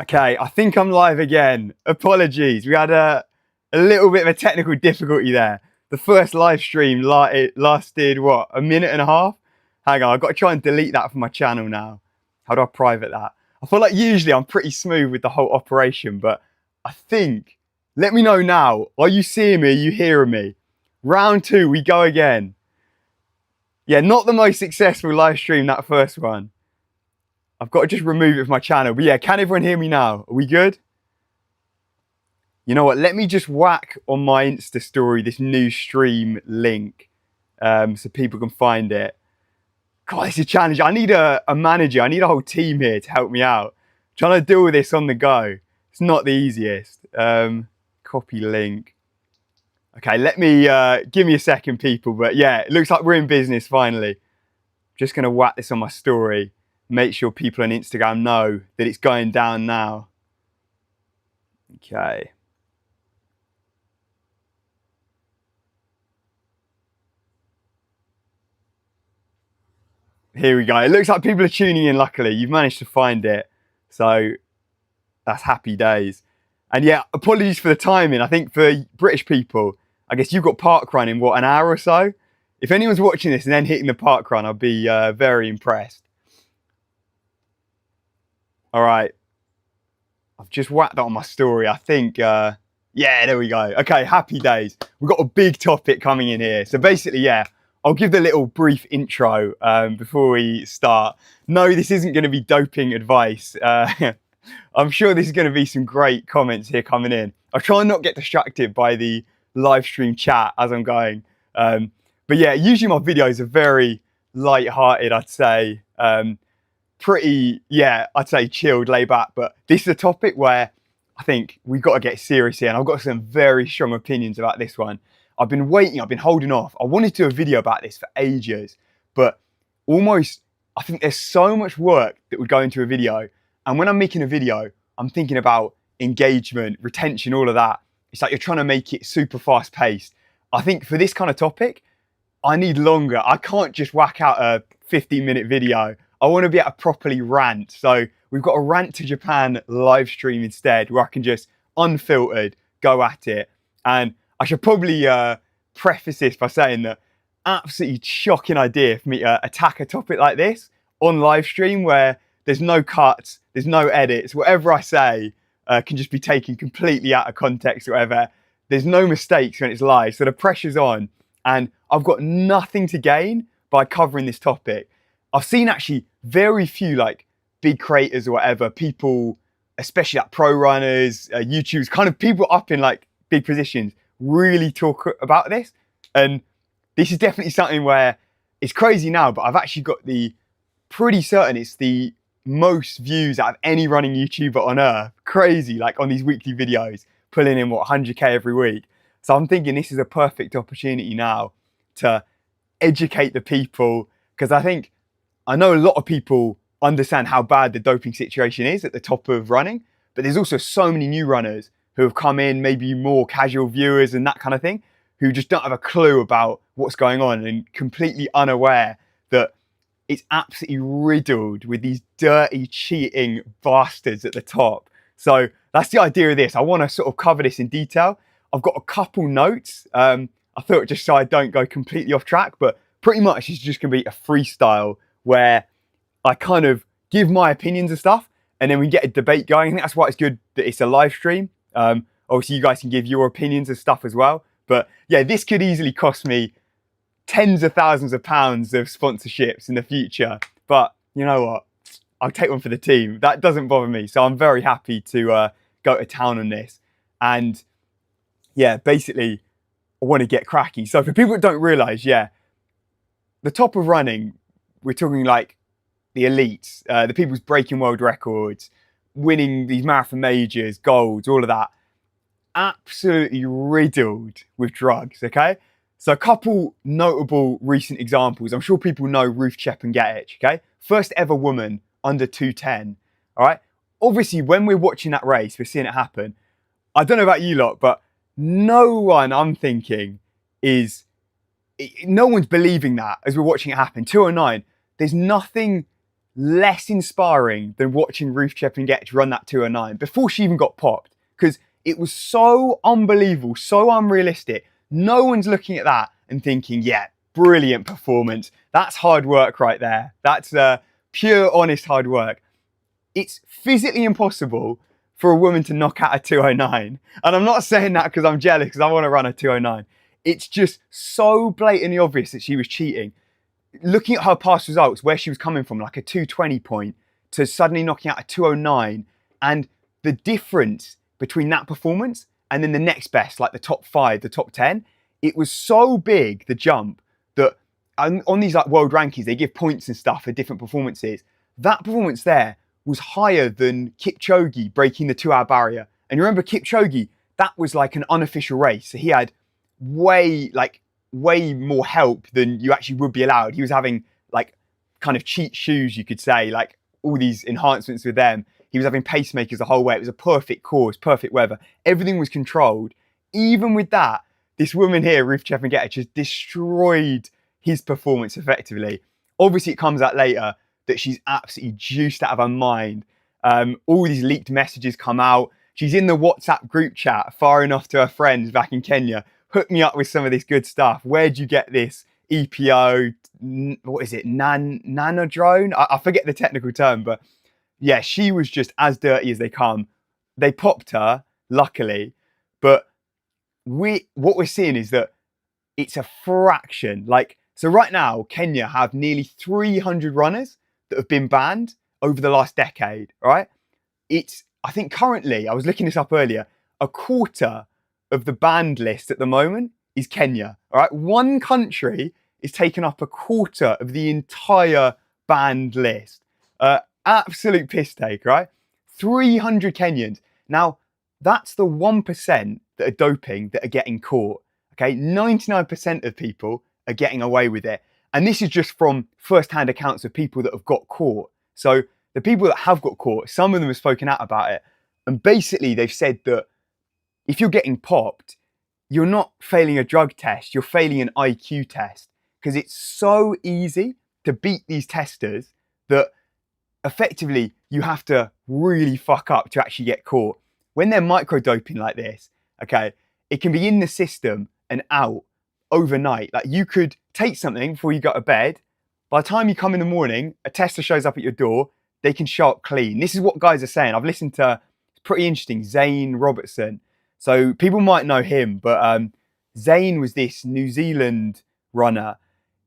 Okay, I think I'm live again. Apologies. We had a little bit of a technical difficulty there. The first live stream it lasted, what, a minute and a half? Hang on, I've got to try and delete that from my channel now. How do I private that? I feel like usually I'm pretty smooth with the whole operation, but I think, let me know now. Are you seeing me? Are you hearing me? Round two, we go again. Yeah, not the most successful live stream, that first one. I've got to just remove it from my channel. But yeah, can everyone hear me now? Are we good? You know what? Let me just whack on my Insta story this new stream link so people can find it. God, it's a challenge. I need a manager. I need a whole team here to help me out. Trying to deal with this on the go. It's not the easiest. Copy link. Okay, let me, give me a second, people. But yeah, it looks like we're in business finally. Just going to whack this on my story. Make sure people on Instagram know that it's going down now. Okay. Here we go. It looks like people are tuning in, luckily. You've managed to find it. So that's happy days. And yeah, apologies for the timing. I think for British people, I guess you've got parkrun in, what, an hour or so? If anyone's watching this and then hitting the parkrun, I'll be very impressed. All right. I've just whacked that on my story. I think, yeah, there we go. Okay, happy days. We've got a big topic coming in here. So basically, yeah, I'll give the little brief intro before we start. No, this isn't going to be doping advice. I'm sure this is going to be some great comments here coming in. I'll try and not get distracted by the live stream chat as I'm going. But yeah, usually my videos are very light-hearted, I'd say. Pretty, yeah, I'd say chilled, laid back. But this is a topic where I think we've got to get serious here. And I've got some very strong opinions about this one. I've been waiting, I've been holding off. I wanted to do a video about this for ages, but almost, I think there's so much work that would go into a video. And when I'm making a video, I'm thinking about engagement, retention, all of that. It's like you're trying to make it super fast paced. I think for this kind of topic, I need longer. I can't just whack out a 15-minute video. I want to be able to properly rant. So we've got a rant to Japan live stream instead, where I can just unfiltered go at it. And I should probably preface this by saying that absolutely shocking idea for me to attack a topic like this on live stream, where there's no cuts, there's no edits. Whatever I say can just be taken completely out of context or whatever. There's no mistakes when it's live. So the pressure's on, and I've got nothing to gain by covering this topic. I've seen actually very few like big creators or whatever, people, especially like pro runners, YouTubers, kind of people up in like big positions, really talk about this. And this is definitely something where it's crazy now, but I've actually got the pretty certain it's the most views out of any running YouTuber on earth. Crazy, like on these weekly videos, pulling in what, 100k every week. So I'm thinking this is a perfect opportunity now to educate the people, because I know a lot of people understand how bad the doping situation is at the top of running, but there's also so many new runners who have come in, maybe more casual viewers and that kind of thing, who just don't have a clue about what's going on and completely unaware that it's absolutely riddled with these dirty, cheating bastards at the top. So that's the idea of this. I want to sort of cover this in detail. I've got a couple notes. I thought just so I don't go completely off track, but pretty much it's just going to be a freestyle where I kind of give my opinions and stuff, and then we get a debate going. I think that's why it's good that it's a live stream. Obviously, you guys can give your opinions and stuff as well. But yeah, this could easily cost me tens of thousands of pounds of sponsorships in the future. But you know what? I'll take one for the team. That doesn't bother me. So I'm very happy to go to town on this. And yeah, basically, I want to get cracking. So for people that don't realise, yeah, the top of running, we're talking like the elites, the people who's breaking world records, winning these marathon majors, golds, all of that, absolutely riddled with drugs, okay? So a couple notable recent examples. I'm sure people know Ruth Chepngetich, okay? First ever woman under 210, all right? Obviously, when we're watching that race, we're seeing it happen. I don't know about you lot, but no one, I'm thinking, no one's believing that as we're watching it happen. 209, there's nothing less inspiring than watching Ruth Chepngetich run that 209 before she even got popped, because it was so unbelievable, so unrealistic. No one's looking at that and thinking, yeah, brilliant performance. That's hard work right there. That's pure, honest hard work. It's physically impossible for a woman to knock out a 209. And I'm not saying that because I'm jealous, because I want to run a 209. It's just so blatantly obvious that she was cheating. Looking at her past results, where she was coming from, like a 220 point, to suddenly knocking out a 209, and the difference between that performance and then the next best, like the top 5, the top 10, it was so big, the jump, that on these like world rankings, they give points and stuff for different performances. That performance there was higher than Kipchoge breaking the 2-hour barrier. And you remember Kipchoge, that was like an unofficial race. So he had way more help than you actually would be allowed. He was having like kind of cheat shoes, you could say, like all these enhancements with them. He was having pacemakers the whole way. It was a perfect course, perfect weather. Everything was controlled. Even with that, this woman here, Ruth Chepngetich, has destroyed his performance effectively. Obviously, it comes out later that she's absolutely juiced out of her mind. All these leaked messages come out. She's in the WhatsApp group chat, firing off to her friends back in Kenya. Hook me up with some of this good stuff. Where'd you get this EPO? What is it? Nanodrone? I forget the technical term, but yeah, she was just as dirty as they come. They popped her, luckily, but what we're seeing is that it's a fraction. So right now, Kenya have nearly 300 runners that have been banned over the last decade, right? I think currently, I was looking this up earlier, a quarter of the banned list at the moment is Kenya, all right? One country is taking up a quarter of the entire banned list. Absolute piss take, right? 300 Kenyans. Now, that's the 1% that are doping that are getting caught, okay? 99% of people are getting away with it. And this is just from first-hand accounts of people that have got caught. So the people that have got caught, some of them have spoken out about it. And basically, they've said that if you're getting popped, you're not failing a drug test, you're failing an IQ test. Because it's so easy to beat these testers that effectively you have to really fuck up to actually get caught. When they're microdoping like this, okay, it can be in the system and out overnight. Like you could take something before you go to bed. By the time you come in the morning, a tester shows up at your door, they can show up clean. This is what guys are saying. I've listened to, it's pretty interesting, Zane Robertson. So people might know him, but Zane was this New Zealand runner.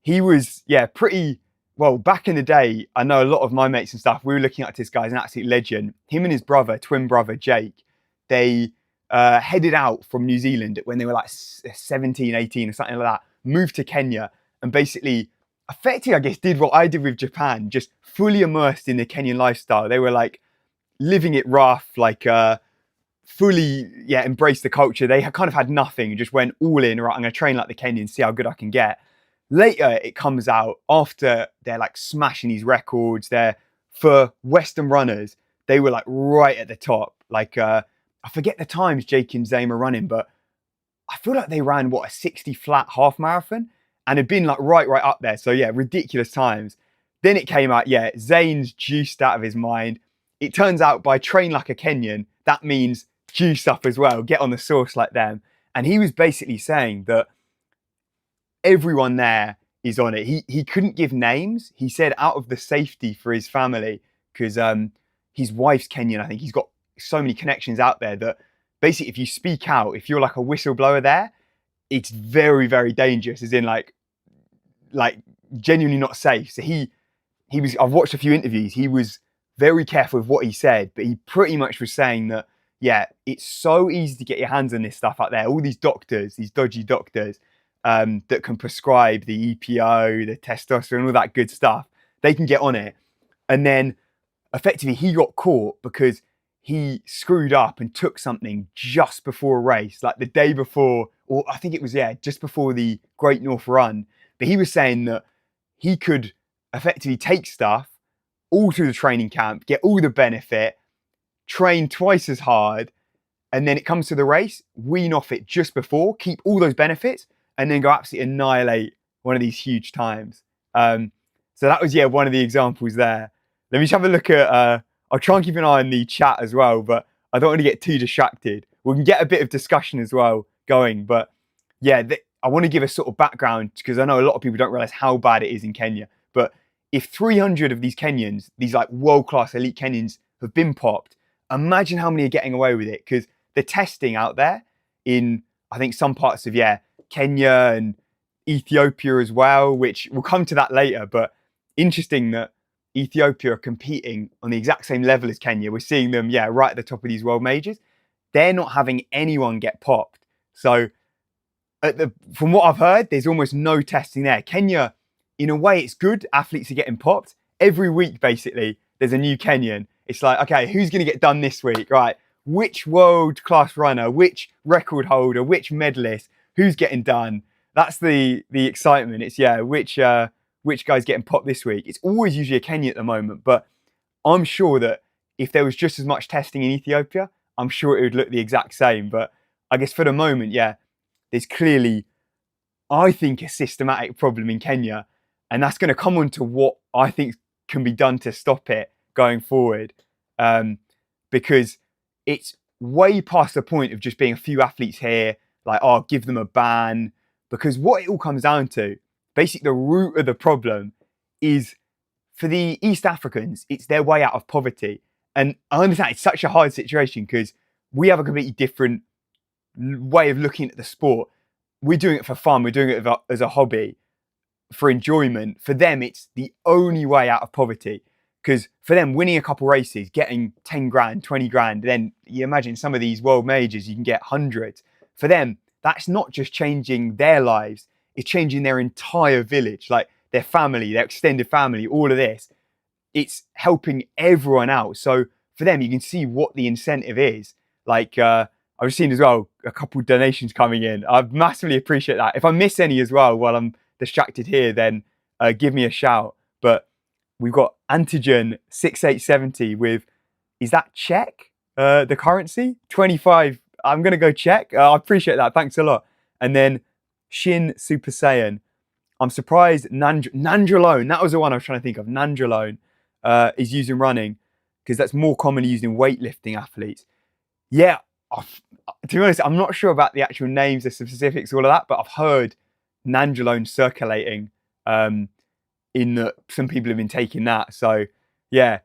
He was, pretty, well, back in the day, I know a lot of my mates and stuff, we were looking up to this guy, he's an absolute legend. Him and his brother, twin brother, Jake, they headed out from New Zealand when they were like 17, 18 or something like that, moved to Kenya and basically, effectively, I guess, did what I did with Japan, just fully immersed in the Kenyan lifestyle. They were like living it rough, like fully, embraced the culture. They kind of had nothing and just went all in, right, I'm going to train like the Kenyans, see how good I can get. Later, it comes out after they're like smashing these records. For Western runners, they were like right at the top. Like, I forget the times Jake and Zane were running, but I feel like they ran, a 60 flat half marathon and had been like right up there. So yeah, ridiculous times. Then it came out, Zane's juiced out of his mind. It turns out by train like a Kenyan, that means juice up as well, get on the sauce like them. And he was basically saying that everyone there is on it. He couldn't give names. He said out of the safety for his family, because his wife's Kenyan, I think he's got so many connections out there that basically if you speak out, if you're like a whistleblower there, it's very, very dangerous, as in like genuinely not safe. So he was, I've watched a few interviews, he was very careful with what he said, but he pretty much was saying that, it's so easy to get your hands on this stuff out there. All these doctors, these dodgy doctors, that can prescribe the EPO, the testosterone, all that good stuff, they can get on it. And then effectively he got caught because he screwed up and took something just before a race, like the day before, or I think it was, just before the Great North Run. But he was saying that he could effectively take stuff all through the training camp, get all the benefit, train twice as hard, and then it comes to the race, wean off it just before, keep all those benefits, and then go absolutely annihilate one of these huge times. So that was, one of the examples there. Let me just have a look at. I'll try and keep an eye on the chat as well, but I don't want to get too distracted. We can get a bit of discussion as well going, but yeah, I want to give a sort of background because I know a lot of people don't realize how bad it is in Kenya. But if 300 of these Kenyans, these like world-class elite Kenyans, have been popped, imagine how many are getting away with it, because the testing out there in, I think, some parts of Kenya and Ethiopia as well, which we'll come to that later. But interesting that Ethiopia are competing on the exact same level as Kenya. We're seeing them, right at the top of these world majors. They're not having anyone get popped. So from what I've heard, there's almost no testing there. Kenya, in a way, it's good. Athletes are getting popped. Every week, basically, there's a new Kenyan. It's like, okay, who's going to get done this week? Right. Which world-class runner, which record holder, which medalist, who's getting done? That's the excitement. It's, which guy's getting popped this week? It's always usually a Kenyan at the moment, but I'm sure that if there was just as much testing in Ethiopia, I'm sure it would look the exact same. But I guess for the moment, there's clearly, I think, a systematic problem in Kenya, and that's going to come on to what I think can be done to stop it going forward, because it's way past the point of just being a few athletes here, like, oh, give them a ban, because what it all comes down to, basically the root of the problem is, for the East Africans, it's their way out of poverty. And I understand it's such a hard situation because we have a completely different way of looking at the sport. We're doing it for fun. We're doing it as a hobby, for enjoyment. For them, it's the only way out of poverty, because for them, winning a couple races, getting 10 grand, 20 grand, then you imagine some of these world majors, you can get hundreds. For them, that's not just changing their lives, it's changing their entire village, like their family, their extended family, all of this. It's helping everyone out. So for them, you can see what the incentive is. Like, I've seen as well a couple of donations coming in. I massively appreciate that. If I miss any as well while I'm distracted here, then give me a shout. But we've got Antigen 6870 with, is that Czech? The currency 25. I'm gonna go Czech. I appreciate that. Thanks a lot. And then Shin Super Saiyan. I'm surprised Nandrolone. That was the one I was trying to think of. Nandrolone is used in running, because that's more commonly used in weightlifting athletes. Yeah, to be honest, I'm not sure about the actual names, the specifics, all of that, but I've heard Nandrolone circulating, in that some people have been taking that. So yeah,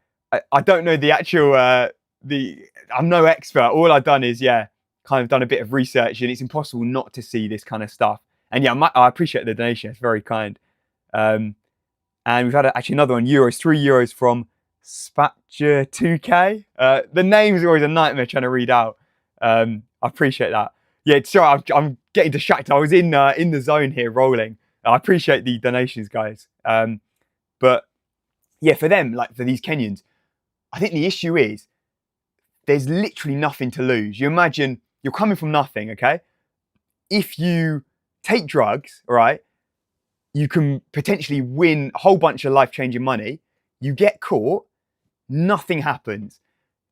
I don't know the actual, I'm no expert. All I've done is, kind of done a bit of research, and it's impossible not to see this kind of stuff. And I appreciate the donation. It's very kind. And we've had actually another one, euros, €3 from Spatcher 2K. The name's always a nightmare trying to read out. I appreciate that. Yeah, sorry, I'm getting distracted. I was in the zone here rolling. I appreciate the donations, guys. But yeah, for them, like for these Kenyans, I think the issue is there's literally nothing to lose. You imagine you're coming from nothing, okay? If you take drugs, all right, you can potentially win a whole bunch of life-changing money. You get caught, nothing happens.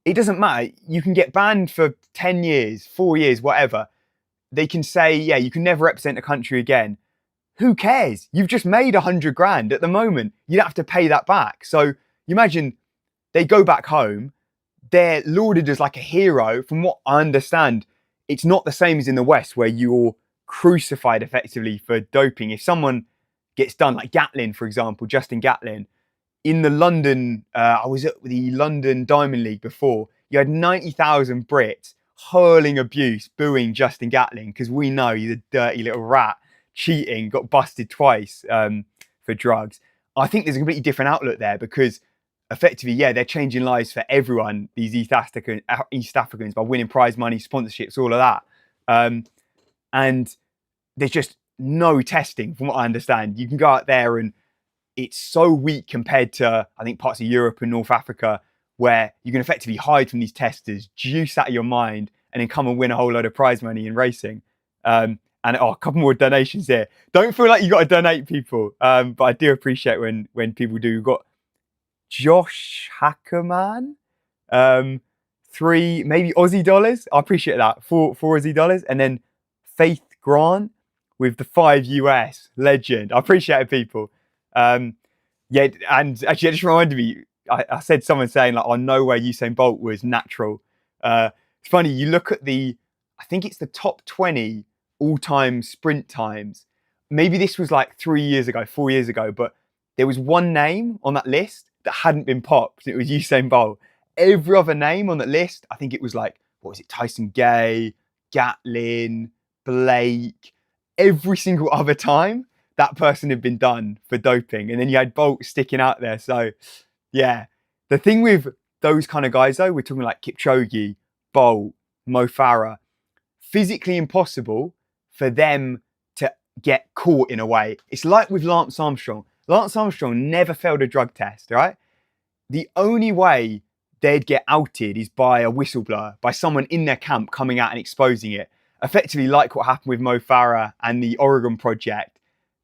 It doesn't matter. You can get banned for 10 years, 4 years, whatever. They can say, you can never represent a country again. Who cares? You've just made 100 grand at the moment. You don't have to pay that back. So you imagine they go back home. They're lauded as like a hero. From what I understand, it's not the same as in the West, where you're crucified effectively for doping. If someone gets done, like Gatlin, for example, Justin Gatlin, in the London, I was at the London Diamond League before, you had 90,000 Brits hurling abuse, booing Justin Gatlin, because we know he's a dirty little rat, cheating, got busted twice for drugs. I think there's a completely different outlook there, because effectively, they're changing lives for everyone, these East Africans, by winning prize money, sponsorships, all of that. And there's just no testing, from what I understand. You can go out there and it's so weak compared to, I think, parts of Europe and North Africa, where you can effectively hide from these testers, juice out of your mind, and then come and win a whole load of prize money in racing. And a couple more donations here. Don't feel like you got to donate, people, but I do appreciate when people do. We've got Josh Hackerman, 3 maybe Aussie dollars. I appreciate that. 4 Aussie dollars, and then Faith Grant with the 5 US legend. I appreciate it, people. And actually, it just reminded me, I said someone saying like, "Oh, no way Usain Bolt was natural." It's funny. You look at I think it's the top 20 all-time sprint times. Maybe this was like 3 years ago, 4 years ago, but there was one name on that list that hadn't been popped. It was Usain Bolt. Every other name on that list, I think it was like, what was it? Tyson Gay, Gatlin, Blake. Every single other time, that person had been done for doping. And then you had Bolt sticking out there. So, yeah. The thing with those kind of guys, though, we're talking like Kipchoge, Bolt, Mo Farah, physically impossible for them to get caught in a way. It's like with Lance Armstrong. Lance Armstrong never failed a drug test, right? The only way they'd get outed is by a whistleblower, by someone in their camp coming out and exposing it. Effectively, like what happened with Mo Farah and the Oregon Project,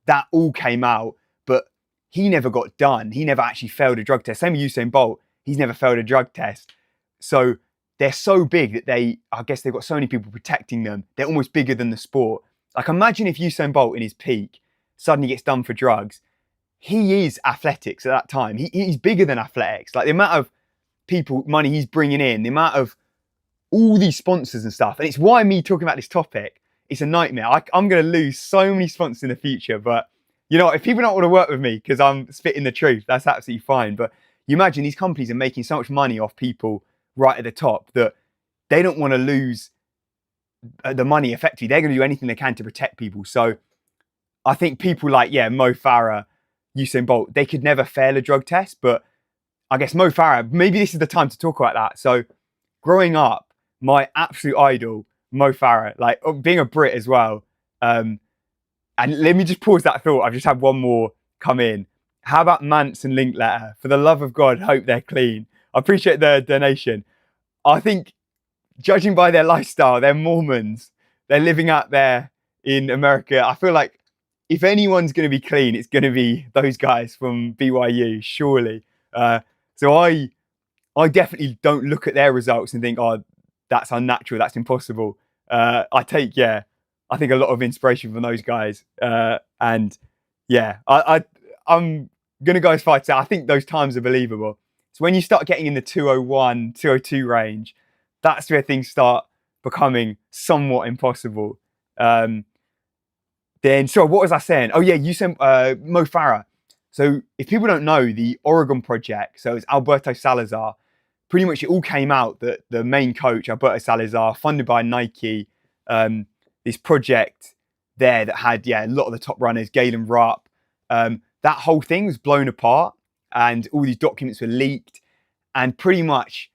that all came out, but he never got done. He never actually failed a drug test. Same with Usain Bolt. He's never failed a drug test. So they're so big that I guess they've got so many people protecting them. They're almost bigger than the sport. Like, imagine if Usain Bolt in his peak suddenly gets done for drugs. He is athletics at that time. He's bigger than athletics. Like, the amount of money he's bringing in, the amount of all these sponsors and stuff. And it's why me talking about this topic, it's a nightmare. I'm going to lose so many sponsors in the future. But, you know, if people don't want to work with me because I'm spitting the truth, that's absolutely fine. But you imagine these companies are making so much money off people right at the top that they don't want to lose the money effectively. They're going to do anything they can to protect people. So I think people like, Mo Farah, Usain Bolt, they could never fail a drug test. But I guess Mo Farah, maybe this is the time to talk about that. So growing up, my absolute idol, Mo Farah, like being a Brit as well. And let me just pause that thought. I've just had one more come in. How about Mance and Linkletter? For the love of God, hope they're clean. I appreciate the donation. I think, judging by their lifestyle, they're Mormons. They're living out there in America. I feel like if anyone's going to be clean, it's going to be those guys from BYU, surely. So I definitely don't look at their results and think, oh, that's unnatural, that's impossible. I think a lot of inspiration from those guys. I'm going to go as far as to say, I think those times are believable. So when you start getting in the 201, 202 range, that's where things start becoming somewhat impossible. Then, so what was I saying? Oh yeah, you said Mo Farah. So if people don't know, the Oregon Project, so it's Alberto Salazar, pretty much it all came out that the main coach, Alberto Salazar, funded by Nike, this project there that had, a lot of the top runners, Galen Rupp, that whole thing was blown apart and all these documents were leaked, and pretty much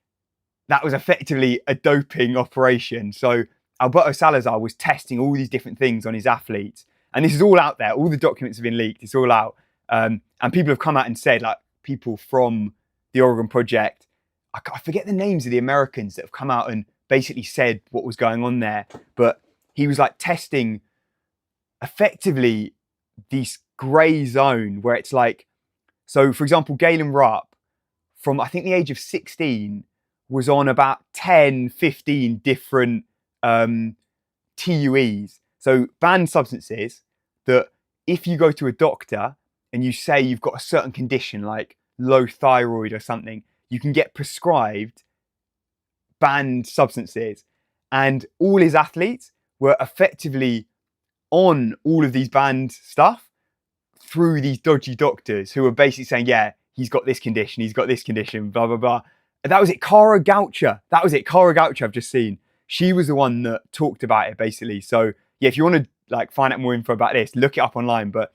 that was effectively a doping operation. So Alberto Salazar was testing all these different things on his athletes, and this is all out there. All the documents have been leaked. It's all out. And people have come out and said, like, people from the Oregon Project, I forget the names of the Americans that have come out and basically said what was going on there, but he was like testing effectively this grey zone where it's like, so for example, Galen Rupp, from I think the age of 16, was on about 10, 15 different TUEs. So banned substances that if you go to a doctor and you say you've got a certain condition like low thyroid or something, you can get prescribed banned substances. And all his athletes were effectively on all of these banned stuff through these dodgy doctors who were basically saying, he's got this condition, blah, blah, blah. And that was it. Cara Goucher. I've just seen. She was the one that talked about it, basically. So, if you want to like find out more info about this, look it up online. But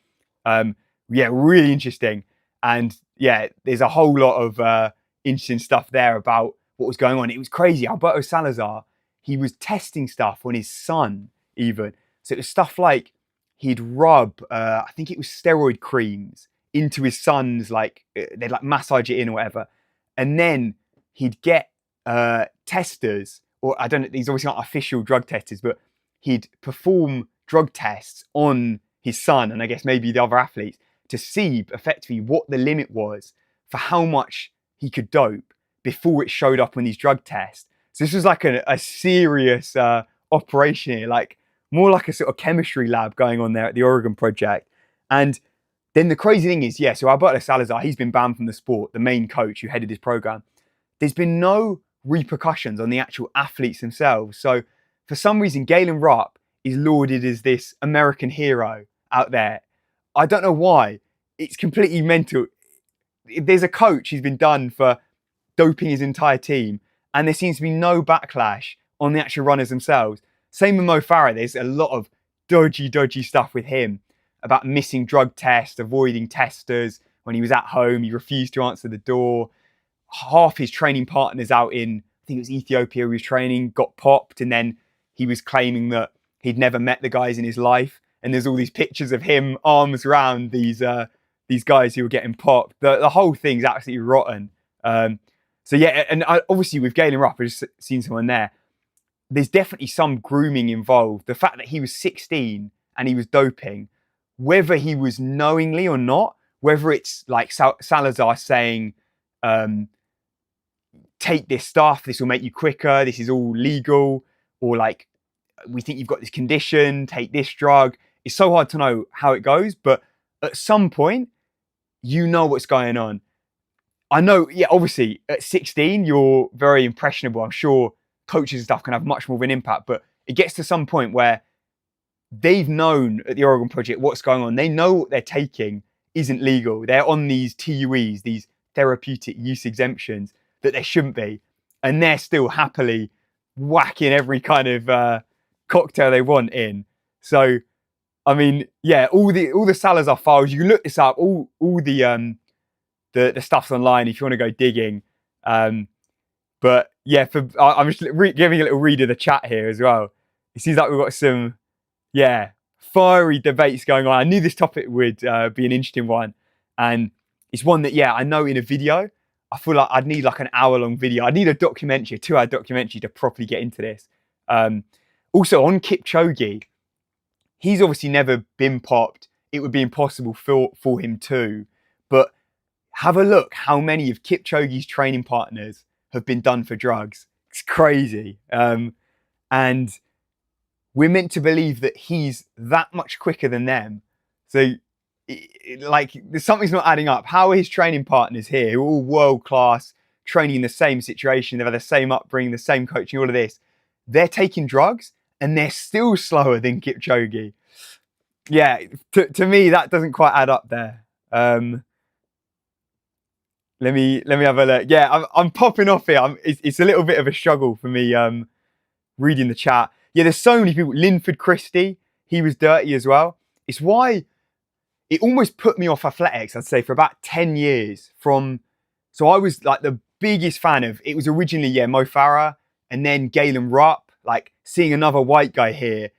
really interesting. And there's a whole lot of interesting stuff there about what was going on. It was crazy. Alberto Salazar, he was testing stuff on his son even. So it was stuff like he'd rub, I think it was steroid creams into his son's, like, they'd like massage it in or whatever. And then he'd get testers, or I don't know, these obviously aren't official drug testers, but he'd perform drug tests on his son and I guess maybe the other athletes to see effectively what the limit was for how much he could dope before it showed up on these drug tests. So this was like a serious operation here, like more like a sort of chemistry lab going on there at the Oregon Project. And Then the crazy thing is, yeah, so Alberto Salazar, he's been banned from the sport, the main coach who headed this program. There's been no repercussions on the actual athletes themselves. So for some reason, Galen Rupp is lauded as this American hero out there. I don't know why. It's completely mental. There's a coach who's been done for doping his entire team, and there seems to be no backlash on the actual runners themselves. Same with Mo Farah. There's a lot of dodgy stuff with him about missing drug tests, avoiding testers. When he was at home, he refused to answer the door. Half his training partners out in, I think it was Ethiopia, he was training, got popped, and then he was claiming that he'd never met the guys in his life. And there's all these pictures of him arms around these guys who were getting popped. The whole thing's absolutely rotten. So yeah, and obviously with Galen Rupp, I've just seen someone there. There's definitely some grooming involved. The fact that he was 16 and he was doping, whether he was knowingly or not, whether it's like Salazar saying, take this stuff, this will make you quicker, this is all legal, or like, we think you've got this condition, take this drug. It's so hard to know how it goes, but at some point, you know what's going on. I know, yeah, obviously at 16, you're very impressionable. I'm sure coaches and stuff can have much more of an impact, but it gets to some point where they've known at the Oregon Project what's going on. They know what they're taking isn't legal. They're on these TUEs, these therapeutic use exemptions that they shouldn't be. And they're still happily whacking every kind of cocktail they want in. So, I mean, yeah, all the Salazar files, you can look this up, all the stuff's online if you want to go digging. But yeah, I'm just giving a little read of the chat here as well. It seems like we've got some, yeah, fiery debates going on. I knew this topic would be an interesting one. And it's one that, yeah, I know in a video, I feel like I'd need like an hour-long video. I'd need a documentary, a 2-hour documentary to properly get into this. Also, on Kipchoge, he's obviously never been popped. It would be impossible for him to. But have a look how many of Kipchoge's training partners have been done for drugs. It's crazy. And we're meant to believe that he's that much quicker than them. So, like, something's not adding up. How are his training partners here, who are all world-class, training in the same situation, they've had the same upbringing, the same coaching, all of this, they're taking drugs and they're still slower than Kipchoge. Yeah, to me, that doesn't quite add up there. Let me have a look. Yeah, I'm popping off here. It's a little bit of a struggle for me reading the chat. Yeah, there's so many people. Linford Christie, he was dirty as well. It's why it almost put me off athletics, I'd say, for about 10 years. So I was like the biggest fan of, it was originally, yeah, Mo Farah, and then Galen Rupp, like seeing another white guy here.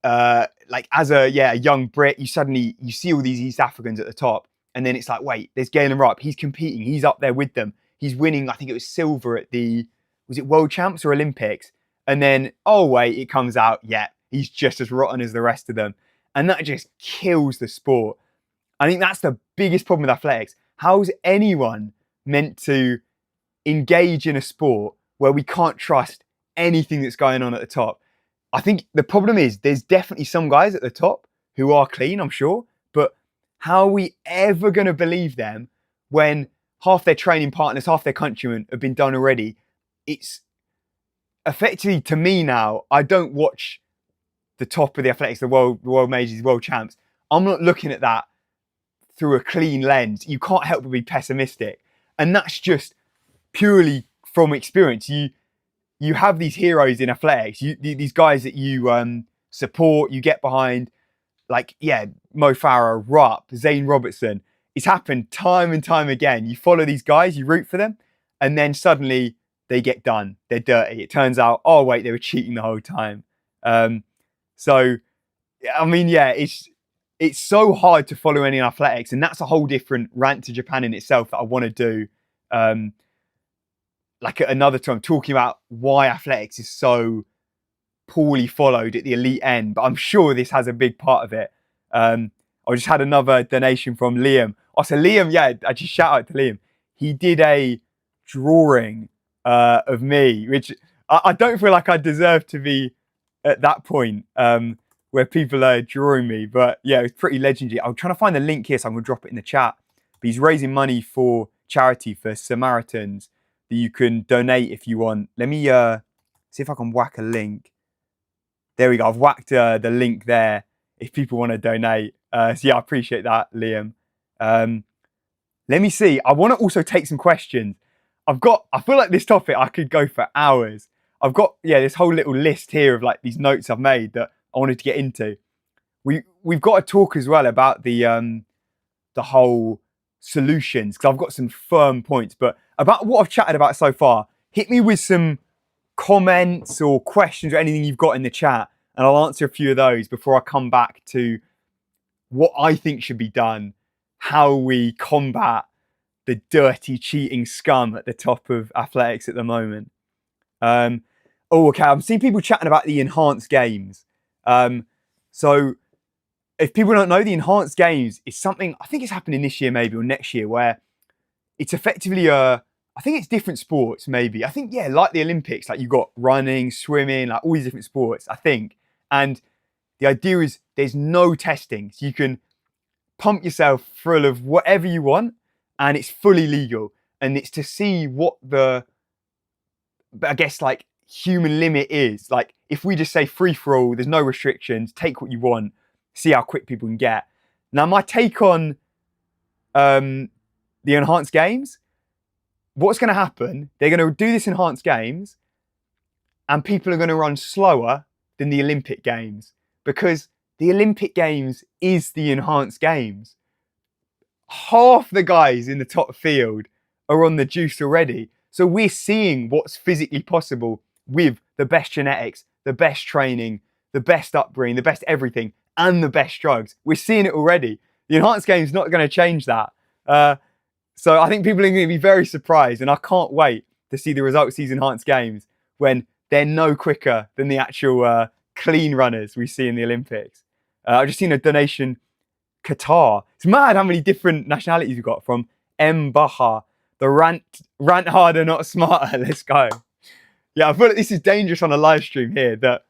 Like as a young Brit, you see all these East Africans at the top. And then it's like, wait, there's Galen Rupp. He's competing. He's up there with them. He's winning, I think it was silver at was it World Champs or Olympics? And then, oh wait, it comes out, yeah, he's just as rotten as the rest of them. And that just kills the sport. I think that's the biggest problem with athletics. How's anyone meant to engage in a sport where we can't trust anything that's going on at the top? I think the problem is there's definitely some guys at the top who are clean, I'm sure, but how are we ever going to believe them when half their training partners, half their countrymen have been done already? It's effectively, to me now, I don't watch the top of the athletics, the world majors, world champs. I'm not looking at that through a clean lens. You can't help but be pessimistic. And that's just purely from experience. You have these heroes in athletics, these guys that you support, you get behind, like, yeah, Mo Farah, Rupp, Zane Robertson. It's happened time and time again. You follow these guys, you root for them, and then suddenly they get done. They're dirty. It turns out, oh, wait, they were cheating the whole time. So, I mean, yeah, it's so hard to follow any athletics, and that's a whole different rant to Japan in itself that I want to do. Like at another time, talking about why athletics is so poorly followed at the elite end, but I'm sure this has a big part of it. I just had another donation from Liam. Oh, so Liam, yeah, actually shout out to Liam. He did a drawing of me, which I don't feel like I deserve to be at that point, where people are drawing me. But yeah, it's pretty legendary. I'm trying to find the link here, so I'm going to drop it in the chat. But he's raising money for charity for Samaritans that you can donate if you want. Let me see if I can whack a link. There we go. I've whacked the link there if people want to donate. So yeah, I appreciate that, Liam. Let me see. I want to also take some questions. I feel like this topic, I could go for hours. I've got, this whole little list here of like these notes I've made that I wanted to get into. We've got to talk as well about the whole solutions, because I've got some firm points. But about what I've chatted about so far, hit me with some comments or questions or anything you've got in the chat, and I'll answer a few of those before I come back to what I think should be done, how we combat the dirty cheating scum at the top of athletics at the moment. Okay, I'm seeing people chatting about the enhanced games. So if people don't know, the enhanced games is something, I think it's happening this year maybe or next year, where it's effectively I think it's different sports maybe. I think, like the Olympics, like you've got running, swimming, like all these different sports, I think. And the idea is there's no testing. So you can pump yourself full of whatever you want and it's fully legal. And it's to see what the, I guess, like human limit is. Like if we just say free for all, there's no restrictions, take what you want, see how quick people can get. Now, my take on the enhanced games, what's going to happen, they're going to do this enhanced games and people are going to run slower than the Olympic Games, because the Olympic Games is the enhanced games. Half the guys in the top field are on the juice already. So we're seeing what's physically possible with the best genetics, the best training, the best upbringing, the best everything, and the best drugs. We're seeing it already. The enhanced games not going to change that. So I think people are going to be very surprised, and I can't wait to see the results of these enhanced games when they're no quicker than the actual clean runners we see in the Olympics. I've just seen a donation, Qatar. It's mad how many different nationalities we've got, from M. Baha, the rant harder, not smarter. Let's go. Yeah, I feel like this is dangerous on a live stream here, that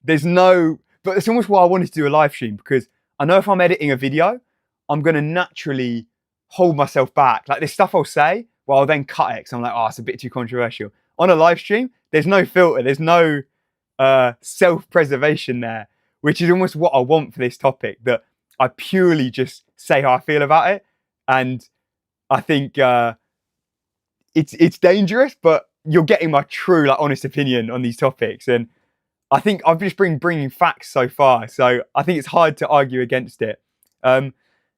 there's no, but it's almost why I wanted to do a live stream, because I know if I'm editing a video, I'm going to naturally hold myself back. Like there's stuff I'll say, well, I'll then cut it because I'm like, it's a bit too controversial. On a live stream, there's no filter, there's no self-preservation there, which is almost what I want for this topic, that I purely just say how I feel about it. And I think it's dangerous, but you're getting my true, like, honest opinion on these topics. And I think I've just been bringing facts so far, so I think it's hard to argue against it.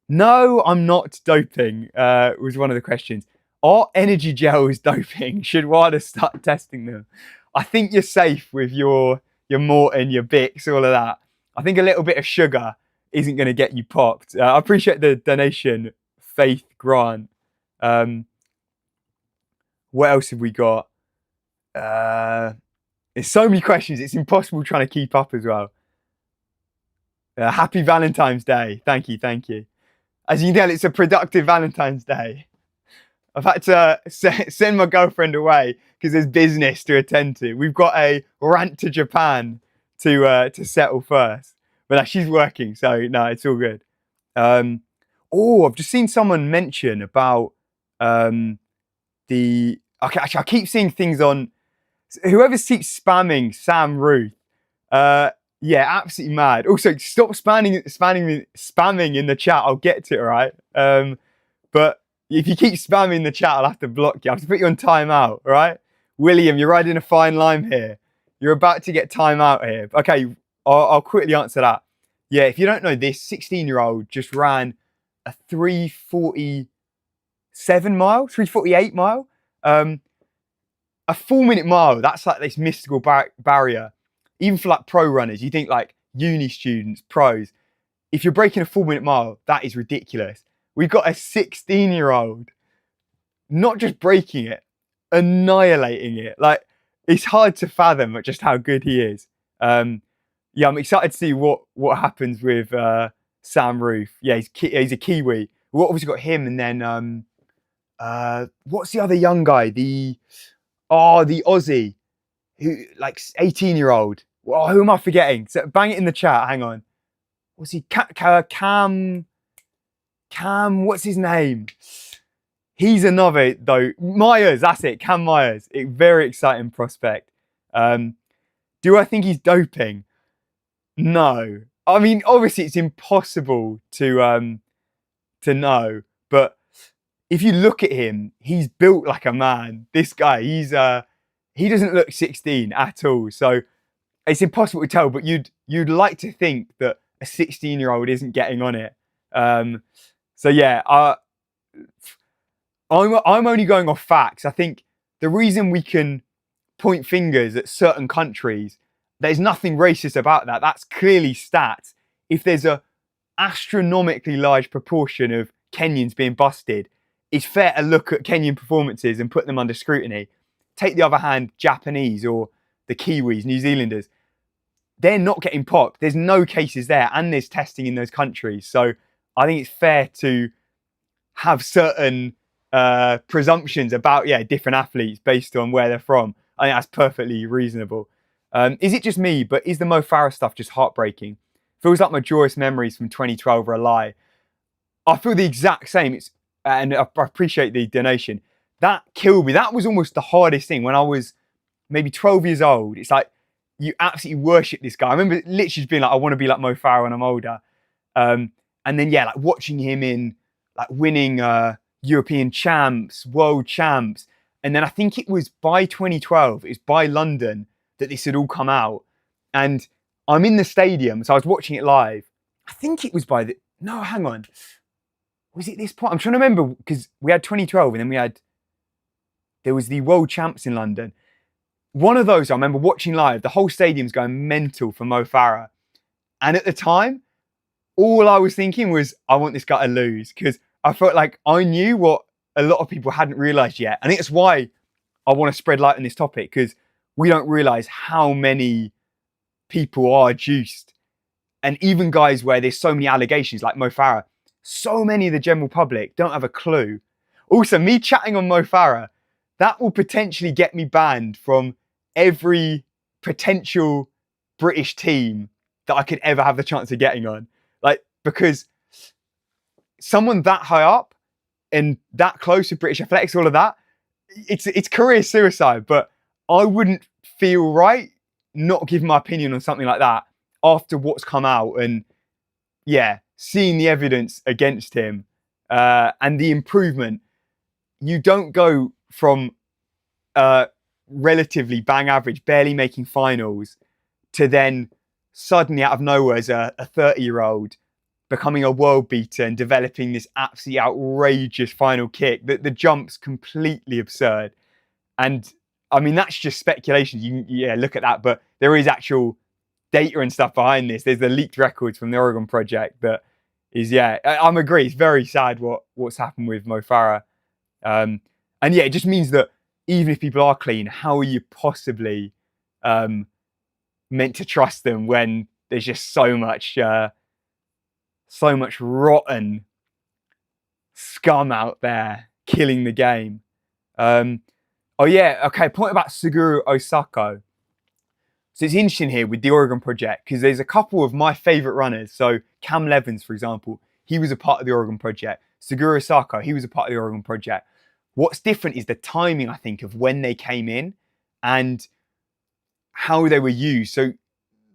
No, I'm not doping, was one of the questions. Are energy gels doping? Should WADA start testing them? I think you're safe with your Morton, your Bix, all of that. I think a little bit of sugar isn't going to get you popped. I appreciate the donation, Faith Grant. What else have we got? There's so many questions. It's impossible trying to keep up as well. Happy Valentine's Day. Thank you. As you can tell, it's a productive Valentine's Day. I've had to send my girlfriend away because there's business to attend to. We've got a rant to Japan to settle first. But she's working, so no, it's all good. I've just seen someone mention about okay, actually, I keep seeing things on whoever keeps spamming Sam Ruth. Yeah, absolutely mad. Also, stop spamming in the chat. I'll get to it, right? But if you keep spamming the chat, I'll have to block you. I have to put you on timeout, right? William, you're riding a fine line here. You're about to get timeout here. Okay, I'll quickly answer that. Yeah, if you don't know this, 16-year-old just ran a 348 mile. A 4-minute mile, that's like this mystical barrier. Even for like pro runners, you think like uni students, pros, if you're breaking a 4-minute mile, that is ridiculous. We've got a 16-year-old not just breaking it, annihilating it. Like, it's hard to fathom just how good he is. Yeah, I'm excited to see what happens with Sam Ruth. Yeah, he's a Kiwi. We've obviously got him, and then what's the other young guy? The Aussie, who, like, 18-year-old. Oh, who am I forgetting? So bang it in the chat. Hang on. What's he? Cam. What's his name? He's another though. Myers. That's it. Cam Myers. Very exciting prospect. Do I think he's doping? No. I mean, obviously, it's impossible to know. But if you look at him, he's built like a man. This guy, he doesn't look 16 at all. So it's impossible to tell. But you'd like to think that a 16-year-old isn't getting on it. So yeah, I'm only going off facts. I think the reason we can point fingers at certain countries, there's nothing racist about that. That's clearly stats. If there's a astronomically large proportion of Kenyans being busted, it's fair to look at Kenyan performances and put them under scrutiny. Take the other hand, Japanese or the Kiwis, New Zealanders, they're not getting popped. There's no cases there, and there's testing in those countries. So I think it's fair to have certain presumptions about different athletes based on where they're from. I think that's perfectly reasonable. Is it just me, but is the Mo Farah stuff just heartbreaking? Feels like my joyous memories from 2012 are a lie. I feel the exact same. And I appreciate the donation. That killed me. That was almost the hardest thing when I was maybe 12 years old. It's like you absolutely worship this guy. I remember literally just being like, I want to be like Mo Farah when I'm older. And then like watching him in like winning European champs, world champs. And then I think it was by 2012, it was by London that this had all come out. And I'm in the stadium, so I was watching it live. I think it was no, hang on. Was it this point? I'm trying to remember because we had 2012 and then there was the world champs in London. One of those I remember watching live. The whole stadium's going mental for Mo Farah. And at the time, all I was thinking was, I want this guy to lose because I felt like I knew what a lot of people hadn't realised yet. I think that's why I want to spread light on this topic, because we don't realise how many people are juiced. And even guys where there's so many allegations, like Mo Farah, so many of the general public don't have a clue. Also, me chatting on Mo Farah, that will potentially get me banned from every potential British team that I could ever have the chance of getting on. Like, because someone that high up and that close to British athletics, all of that, it's career suicide. But I wouldn't feel right not giving my opinion on something like that after what's come out and seeing the evidence against him and the improvement. You don't go from relatively bang average, barely making finals, to then suddenly out of nowhere as a 30-year-old becoming a world beater and developing this absolutely outrageous final kick. The jump's completely absurd. And I mean, that's just speculation. You can look at that, but there is actual data and stuff behind this. There's the leaked records from the Oregon project that is, I'm agree. It's very sad what's happened with Mo Farah. And it just means that even if people are clean, how are you possibly meant to trust them when there's just so much rotten scum out there killing the game? Point about Suguru Osako. So it's interesting here with the Oregon project because there's a couple of my favourite runners. So Cam Levins, for example, he was a part of the Oregon project. Suguru Osako, he was a part of the Oregon project. What's different is the timing, I think, of when they came in and how they were used. So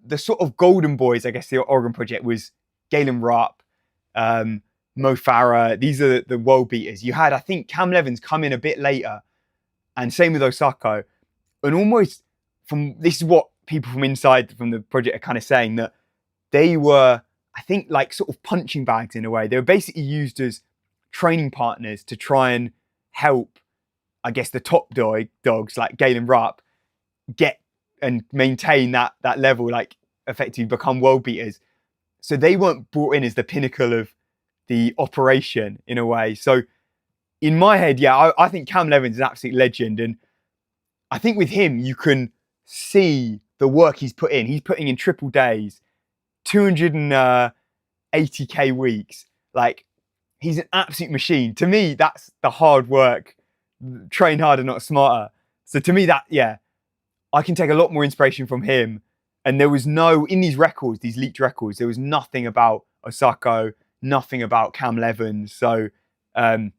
the sort of golden boys, I guess, the Oregon project was Galen Rupp, Mo Farah. These are the world beaters. You had, I think, Cam Levins come in a bit later, and same with Osako. And almost this is what people from inside from the project are kind of saying, that they were, I think, like sort of punching bags in a way. They were basically used as training partners to try and help, I guess, the top dogs like Galen Rupp get and maintain that level, like effectively become world beaters. So they weren't brought in as the pinnacle of the operation in a way. So in my head, I think Cam Levins is an absolute legend. And I think with him, you can see the work he's put in. He's putting in triple days, 280k weeks. Like, he's an absolute machine. To me, that's the hard work. Train harder, not smarter. So to me, I can take a lot more inspiration from him And there was no, in these records, these leaked records, there was nothing about Osako, nothing about Cam Levins. So I'm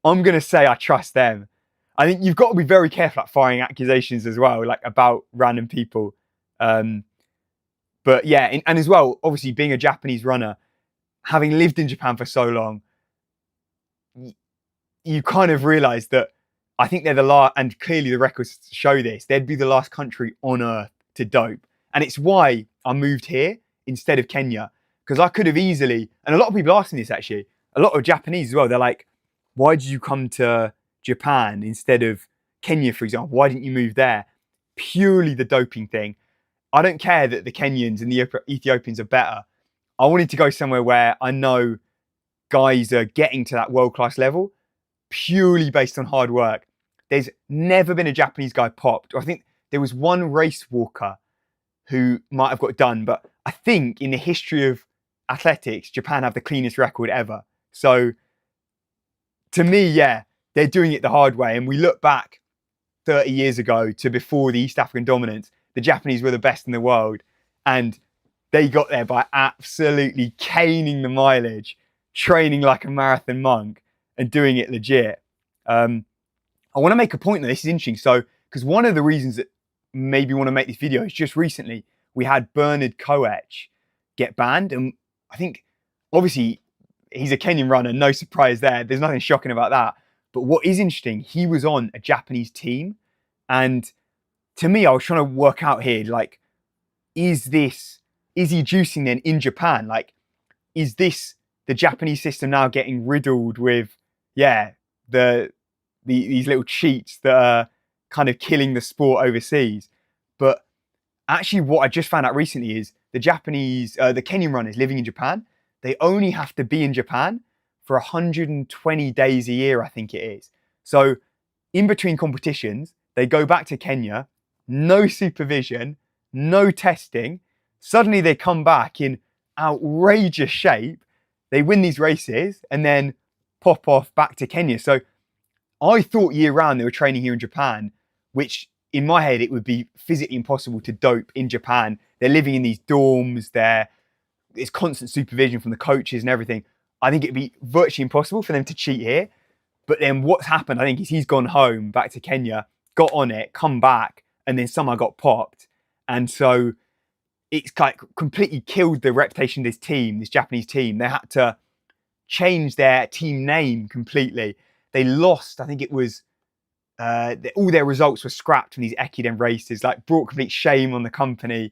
going to say I trust them. I think you've got to be very careful at firing accusations as well, like about random people. But yeah, and as well, obviously being a Japanese runner, having lived in Japan for so long, you kind of realize that I think they're the last, and clearly the records show this, they'd be the last country on earth to dope. And it's why I moved here instead of Kenya, because I could have easily, and a lot of people ask me this actually, a lot of Japanese as well, they're like, why did you come to Japan instead of Kenya, for example? Why didn't you move there? Purely the doping thing. I don't care that the Kenyans and the Ethiopians are better. I wanted to go somewhere where I know guys are getting to that world-class level purely based on hard work. There's never been a Japanese guy popped. I think there was one race walker who might have got done, but I think in the history of athletics, Japan have the cleanest record ever. So to me, yeah, they're doing it the hard way. And we look back 30 years ago to before the East African dominance, the Japanese were the best in the world. And they got there by absolutely caning the mileage, training like a marathon monk and doing it legit. I want to make a point that this is interesting. So, because one of the reasons that maybe want to make this video is just recently we had Bernard Koech get banned. And I think obviously he's a Kenyan runner, no surprise there. There's nothing shocking about that. But what is interesting, he was on a Japanese team. And to me, I was trying to work out here, like, is he juicing then in Japan? Like, is this the Japanese system now getting riddled with, these little cheats that are kind of killing the sport overseas? But actually what I just found out recently is the Kenyan runners living in Japan, they only have to be in Japan for 120 days a year, I think it is. So in between competitions, they go back to Kenya, no supervision, no testing. Suddenly they come back in outrageous shape. They win these races and then pop off back to Kenya. So I thought year round they were training here in Japan, which in my head, it would be physically impossible to dope in Japan. They're living in these dorms. There's constant supervision from the coaches and everything. I think it'd be virtually impossible for them to cheat here. But then what's happened, I think, is he's gone home, back to Kenya, got on it, come back, and then somehow got popped. And so it's like completely killed the reputation of this team, this Japanese team. They had to change their team name completely. They lost, I think it was, all their results were scrapped from these Ekiden races, like brought complete shame on the company,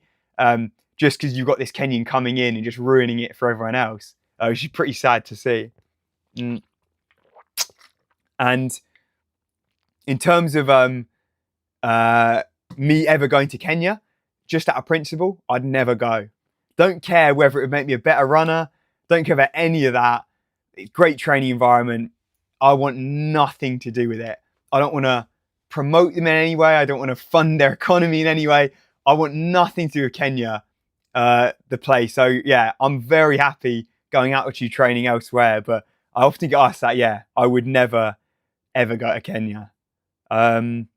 just because you've got this Kenyan coming in and just ruining it for everyone else. Which is pretty sad to see. And in terms of me ever going to Kenya, just out of principle, I'd never go. Don't care whether it would make me a better runner. Don't care about any of that. It's great training environment. I want nothing to do with it. I don't want to promote them in any way. I don't want to fund their economy in any way. I want nothing to do with Kenya, the place. So yeah, I'm very happy going altitude training elsewhere, but I often get asked that, yeah, I would never, ever go to Kenya. I've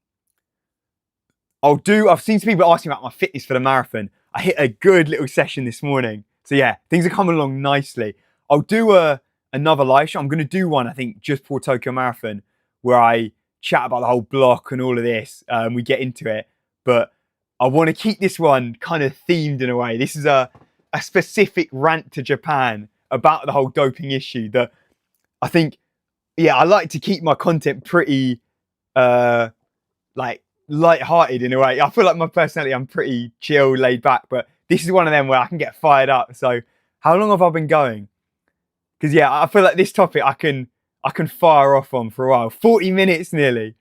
seen some people asking about my fitness for the marathon. I hit a good little session this morning. So yeah, things are coming along nicely. I'll do another live show. I'm going to do one, I think, just before Tokyo Marathon, where I chat about the whole block and all of this. We get into it, but I want to keep this one kind of themed in a way. This is a specific rant to Japan about the whole doping issue that I think, yeah, I like to keep my content pretty, like, light-hearted in a way. I feel like my personality, I'm pretty chill, laid back, but this is one of them where I can get fired up. So how long have I been going? Because yeah, I feel like this topic I can fire off on for a while. 40 minutes nearly.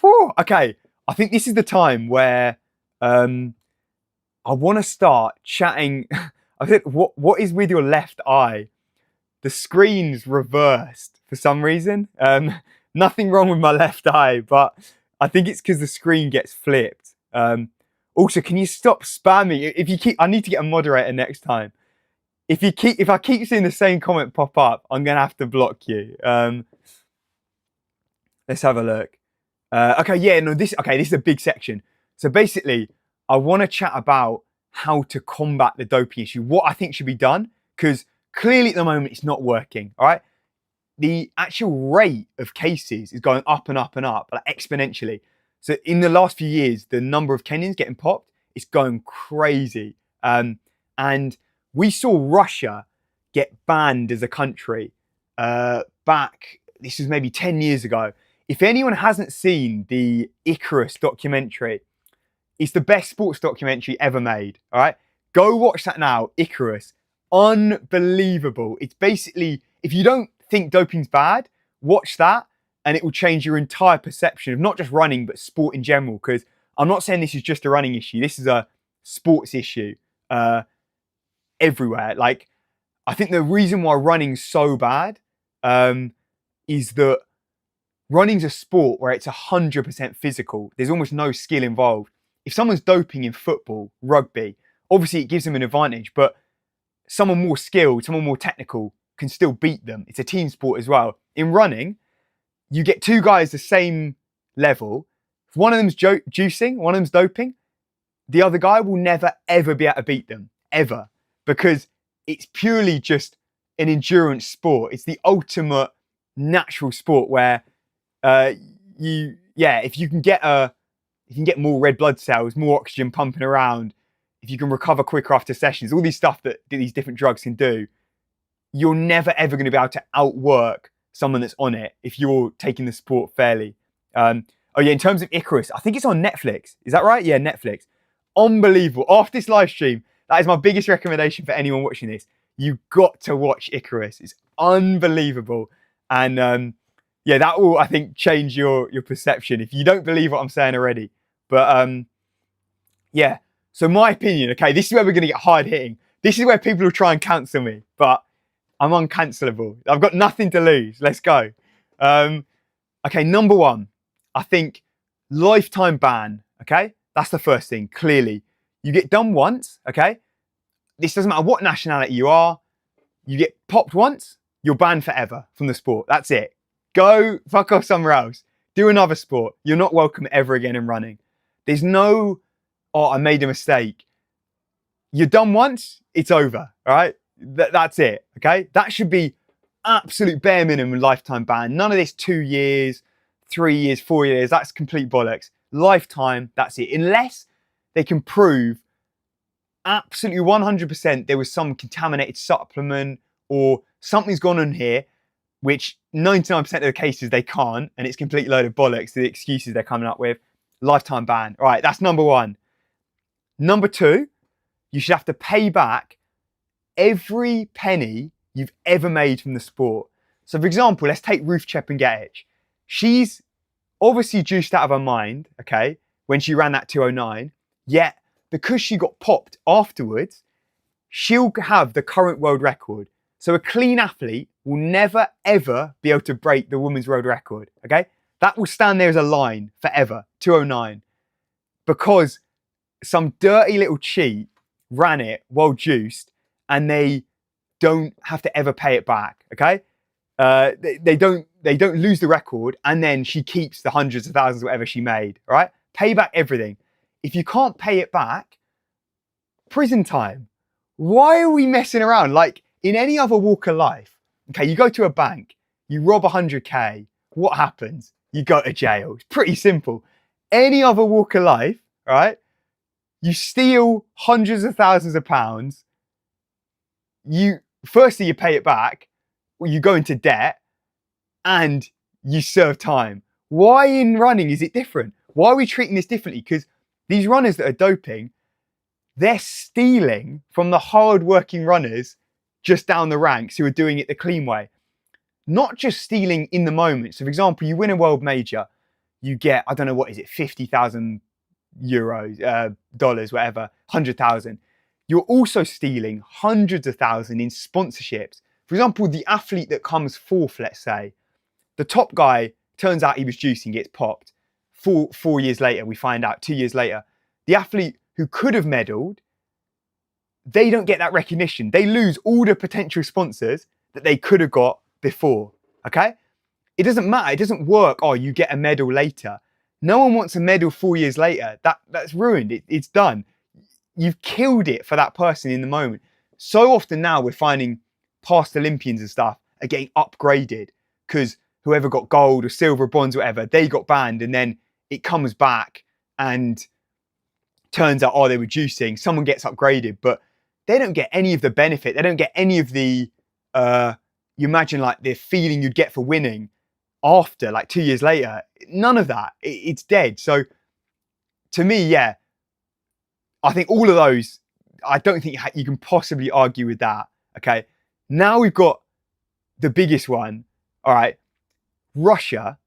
Whew. Okay, I think this is the time where I want to start chatting. I think, what is with your left eye? The screen's reversed for some reason. Nothing wrong with my left eye, but I think it's because the screen gets flipped. Also, can you stop spamming? I need to get a moderator next time. If I keep seeing the same comment pop up, I'm gonna have to block you. Let's have a look. Okay, this is a big section. So basically, I want to chat about how to combat the doping issue, what I think should be done, because clearly at the moment it's not working, all right? The actual rate of cases is going up and up and up, like exponentially. So in the last few years, the number of Kenyans getting popped is going crazy. And we saw Russia get banned as a country back, this was maybe 10 years ago. If anyone hasn't seen the Icarus documentary, it's the best sports documentary ever made, all right? Go watch that now, Icarus. Unbelievable. It's basically, if you don't think doping's bad, watch that and it will change your entire perception of not just running, but sport in general. Because I'm not saying this is just a running issue. This is a sports issue everywhere. Like, I think the reason why running's so bad is that running's a sport where it's 100% physical. There's almost no skill involved. If someone's doping in football, rugby, obviously it gives them an advantage, but someone more skilled, someone more technical can still beat them. It's a team sport as well. In running, you get two guys the same level. If one of them's juicing, one of them's doping, the other guy will never, ever be able to beat them, ever. Because it's purely just an endurance sport. It's the ultimate natural sport where if you can get more red blood cells, more oxygen pumping around, if you can recover quicker after sessions, all these stuff that these different drugs can do, you're never ever going to be able to outwork someone that's on it if you're taking the sport fairly. In terms of Icarus, I think it's on Netflix. Is that right? Yeah, Netflix. Unbelievable. After this live stream, that is my biggest recommendation for anyone watching this. You've got to watch Icarus. It's unbelievable. And that will, I think, change your perception if you don't believe what I'm saying already. But so my opinion, okay, this is where we're going to get hard hitting. This is where people will try and cancel me, but I'm uncancelable. I've got nothing to lose. Let's go. Okay, number one, I think lifetime ban, okay? That's the first thing, clearly. You get done once, okay? This doesn't matter what nationality you are. You get popped once, you're banned forever from the sport. That's it. Go fuck off somewhere else. Do another sport. You're not welcome ever again in running. There's no, I made a mistake. You're done once, it's over, all right? That's it, okay? That should be absolute bare minimum lifetime ban. None of this 2 years, 3 years, 4 years. That's complete bollocks. Lifetime, that's it. Unless they can prove absolutely 100% there was some contaminated supplement or something's gone on here, which 99% of the cases they can't, and it's a complete load of bollocks, the excuses they're coming up with. Lifetime ban. All right, that's number one. Number two, you should have to pay back every penny you've ever made from the sport. So for example, let's take Ruth Chepngetich. She's obviously juiced out of her mind, okay, when she ran that 209, yet because she got popped afterwards, she'll have the current world record. So a clean athlete will never, ever be able to break the women's world record, okay? That will stand there as a line forever, 209, because some dirty little cheat ran it well juiced and they don't have to ever pay it back, okay? They don't lose the record and then she keeps the hundreds of thousands, whatever she made, all right? Pay back everything. If you can't pay it back, prison time. Why are we messing around? Like in any other walk of life, okay, you go to a bank, you rob 100K, what happens? You go to jail. It's pretty simple. Any other walk of life, right? You steal hundreds of thousands of pounds. Firstly, you pay it back, or you go into debt, and you serve time. Why in running is it different? Why are we treating this differently? Because these runners that are doping, they're stealing from the hard-working runners just down the ranks who are doing it the clean way. Not just stealing in the moment. So for example, you win a world major, you get, I don't know, what is it, 50,000 euros, dollars, whatever, 100,000. You're also stealing hundreds of thousands in sponsorships. For example, the athlete that comes fourth, let's say, the top guy, turns out he was juicing, gets popped. 4 years later, we find out, 2 years later. The athlete who could have medalled, they don't get that recognition. They lose all the potential sponsors that they could have got before, okay? It doesn't matter. It doesn't work, you get a medal later. No one wants a medal 4 years later. That's ruined. It's done. You've killed it for that person in the moment. So often now we're finding past Olympians and stuff are getting upgraded because whoever got gold or silver or bronze or whatever, they got banned, and then it comes back and turns out, oh, they were juicing. Someone gets upgraded, but they don't get any of the benefit. They don't get any of the, you imagine like the feeling you'd get for winning after, like 2 years later. None of that. It's dead. So to me, yeah, I think all of those, I don't think you can possibly argue with that. Okay. Now we've got the biggest one. All right. Russia.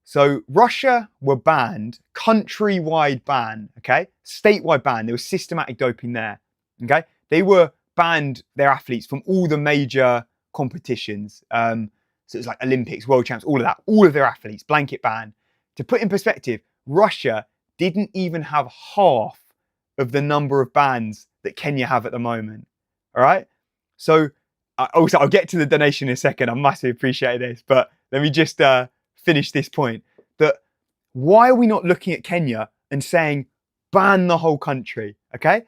So Russia were banned, countrywide ban. Okay. Statewide ban. There was systematic doping there. Okay. They were banned, their athletes, from all the major competitions. So it was like Olympics, world champs, all of that, all of their athletes, blanket ban. To put in perspective, Russia didn't even have half of the number of bans that Kenya have at the moment. All right. So also, I'll get to the donation in a second. I massively appreciate this, but let me just finish this point. That why are we not looking at Kenya and saying ban the whole country? Okay.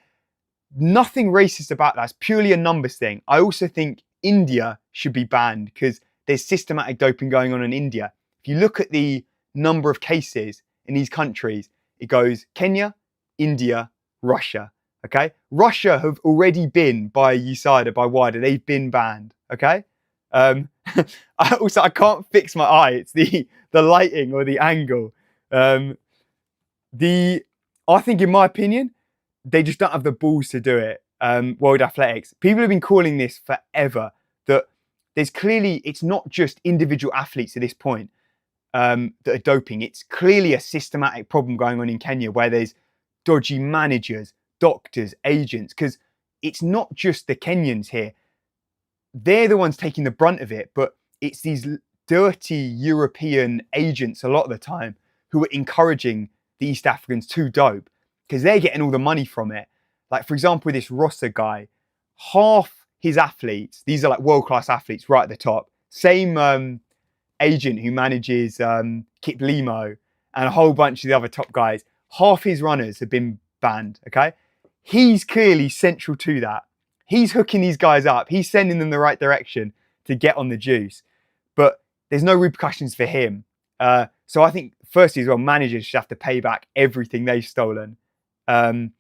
Nothing racist about that. It's purely a numbers thing. I also think India should be banned because there's systematic doping going on in India. If you look at the number of cases in these countries, it goes Kenya, India, Russia. Okay, Russia have already been by USADA, by WIDA. They've been banned. Okay. I can't fix my eye. It's the lighting or the angle. I think, in my opinion, they just don't have the balls to do it. World Athletics. People have been calling this forever. That there's clearly, it's not just individual athletes at this point that are doping. It's clearly a systematic problem going on in Kenya where there's dodgy managers, doctors, agents, because it's not just the Kenyans here. They're the ones taking the brunt of it, but it's these dirty European agents a lot of the time who are encouraging the East Africans to dope because they're getting all the money from it. Like, for example, this Rossa guy, half his athletes, these are like world-class athletes right at the top, same agent who manages Kip Limo and a whole bunch of the other top guys, half his runners have been banned, okay? He's clearly central to that. He's hooking these guys up. He's sending them the right direction to get on the juice. But there's no repercussions for him. So I think, firstly as well, managers should have to pay back everything they've stolen. And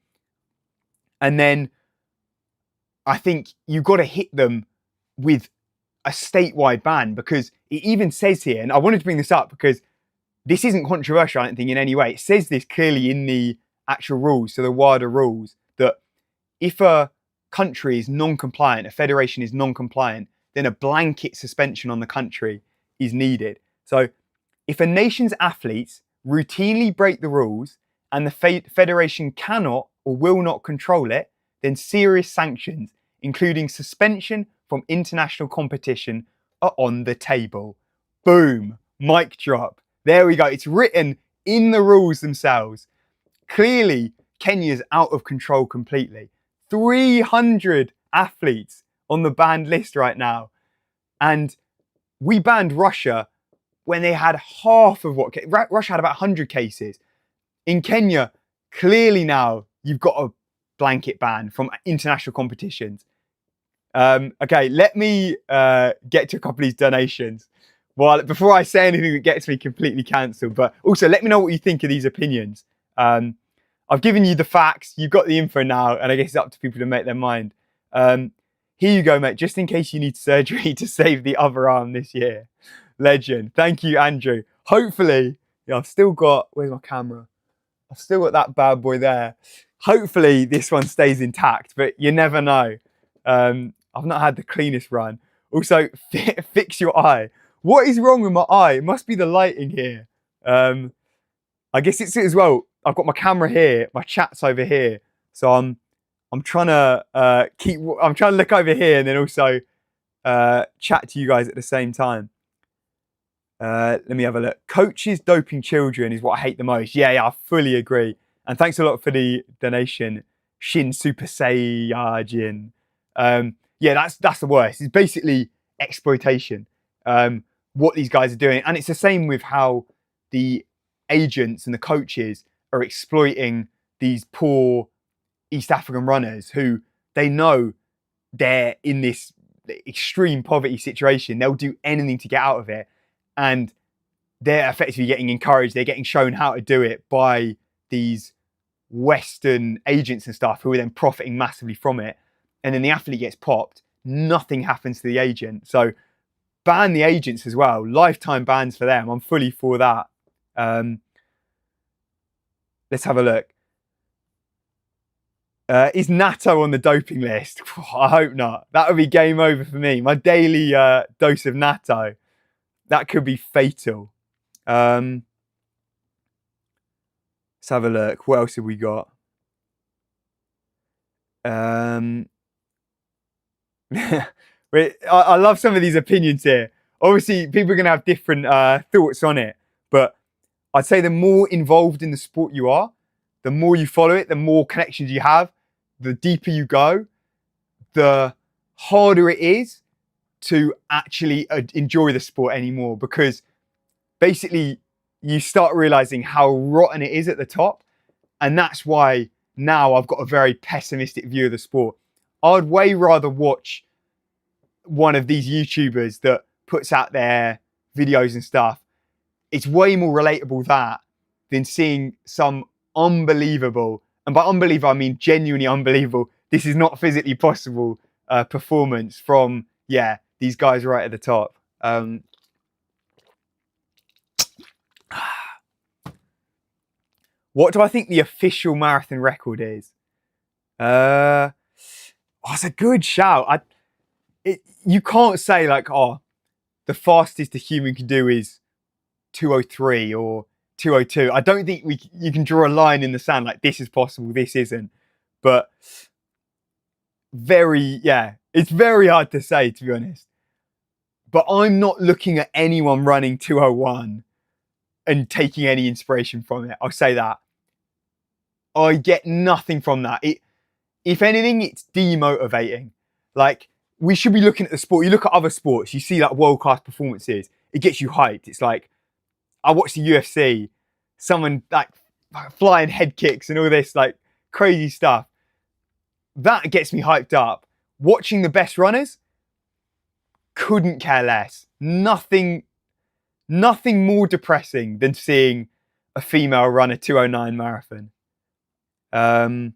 then I think you've got to hit them with a statewide ban, because it even says here, and I wanted to bring this up because this isn't controversial, I don't think, in any way. It says this clearly in the actual rules, so the WIDA rules, that if a country is non-compliant, a federation is non-compliant, then a blanket suspension on the country is needed. So if a nation's athletes routinely break the rules and the federation cannot or will not control it, then serious sanctions, including suspension from international competition, are on the table. Boom, mic drop. There we go. It's written in the rules themselves. Clearly, Kenya's out of control completely. 300 athletes on the banned list right now. And we banned Russia when they had half of what... Russia had about 100 cases. In Kenya, clearly now you've got a blanket ban from international competitions. Okay, let me get to a couple of these donations before I say anything that gets me completely cancelled. But also, let me know what you think of these opinions. I've given you the facts. You've got the info now, and I guess it's up to people to make their mind. Here you go, mate. Just in case you need surgery to save the other arm this year. Legend. Thank you, Andrew. Hopefully, I've still got... Where's my camera? I've still got that bad boy there. Hopefully, this one stays intact, but you never know. I've not had the cleanest run. Also, fix your eye. What is wrong with my eye? It must be the lighting here. I guess it's as well. I've got my camera here. My chat's over here. So I'm trying to I'm trying to look over here and then also chat to you guys at the same time. Let me have a look. Coaches doping children is what I hate the most. Yeah, I fully agree. And thanks a lot for the donation, Shin Super Saiyajin. Yeah, that's the worst. It's basically exploitation. What these guys are doing, and it's the same with how the agents and the coaches are exploiting these poor East African runners who they know they're in this extreme poverty situation. They'll do anything to get out of it. And they're effectively getting encouraged. They're getting shown how to do it by these Western agents and stuff who are then profiting massively from it. And then the athlete gets popped. Nothing happens to the agent. So ban the agents as well. Lifetime bans for them. I'm fully for that. Let's have a look. Is Natto on the doping list? I hope not. That would be game over for me. My daily dose of Natto. That could be fatal. Let's have a look. What else have we got? I love some of these opinions here. Obviously, people are going to have different thoughts on it. But I'd say the more involved in the sport you are, the more you follow it, the more connections you have, the deeper you go, the harder it is to actually enjoy the sport anymore, because basically you start realizing how rotten it is at the top. And that's why now I've got a very pessimistic view of the sport. I'd way rather watch one of these YouTubers that puts out their videos and stuff. It's way more relatable that than seeing some unbelievable, and by unbelievable I mean genuinely unbelievable, this is not physically possible performance from these guys right at the top. What do I think the official marathon record is? It's a good shout. You can't say like, the fastest a human can do is 2:03 or 2:02. I don't think you can draw a line in the sand like this is possible, this isn't. But it's very hard to say, to be honest. But I'm not looking at anyone running 2:01 and taking any inspiration from it. I'll say that. I get nothing from that. If anything, it's demotivating. Like, we should be looking at the sport. You look at other sports, you see like world-class performances. It gets you hyped. It's like, I watch the UFC, someone like flying head kicks and all this like crazy stuff. That gets me hyped up. Watching the best runners, couldn't care less. Nothing more depressing than seeing a female run a 2:09 marathon. I